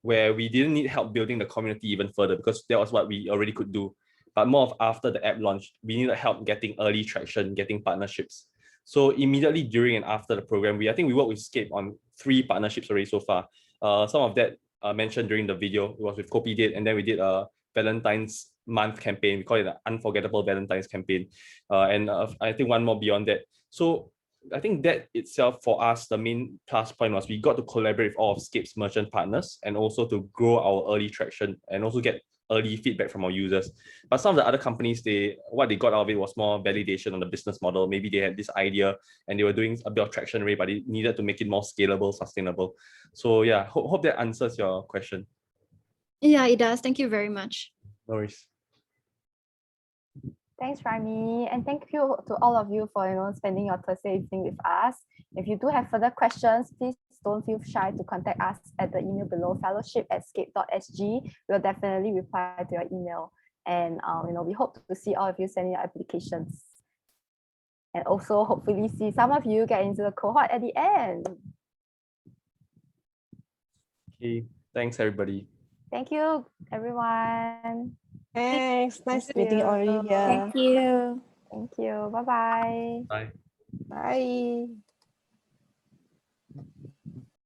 Where we didn't need help building the community even further, because that was what we already could do. But more of after the app launch, we needed help getting early traction, getting partnerships. So immediately during and after the program, I think we worked with SCAPE on 3 partnerships already so far. Some of that mentioned during the video, it was with Copy Date, and then we did a Valentine's month campaign. We call it the Unforgettable Valentine's campaign. And I think one more beyond that. So I think that itself for us, the main plus point was we got to collaborate with all of SCAPE's merchant partners and also to grow our early traction and also get early feedback from our users. But some of the other companies, what they got out of it was more validation on the business model. Maybe they had this idea and they were doing a bit of traction rate, but they needed to make it more scalable, sustainable. So yeah, hope that answers your question. Yeah, it does. Thank you very much. No worries. Thanks, Raimie, and thank you to all of you for spending your Thursday evening with us. If you do have further questions, please don't feel shy to contact us at the email below, fellowship@scape.sg. We'll definitely reply to your email, and we hope to see all of you sending your applications, and also hopefully see some of you get into the cohort at the end. Okay, thanks everybody. Thank you, everyone. Thanks. Nice meeting Olivia. Thank you. Thank you. Bye-bye. Bye. Bye.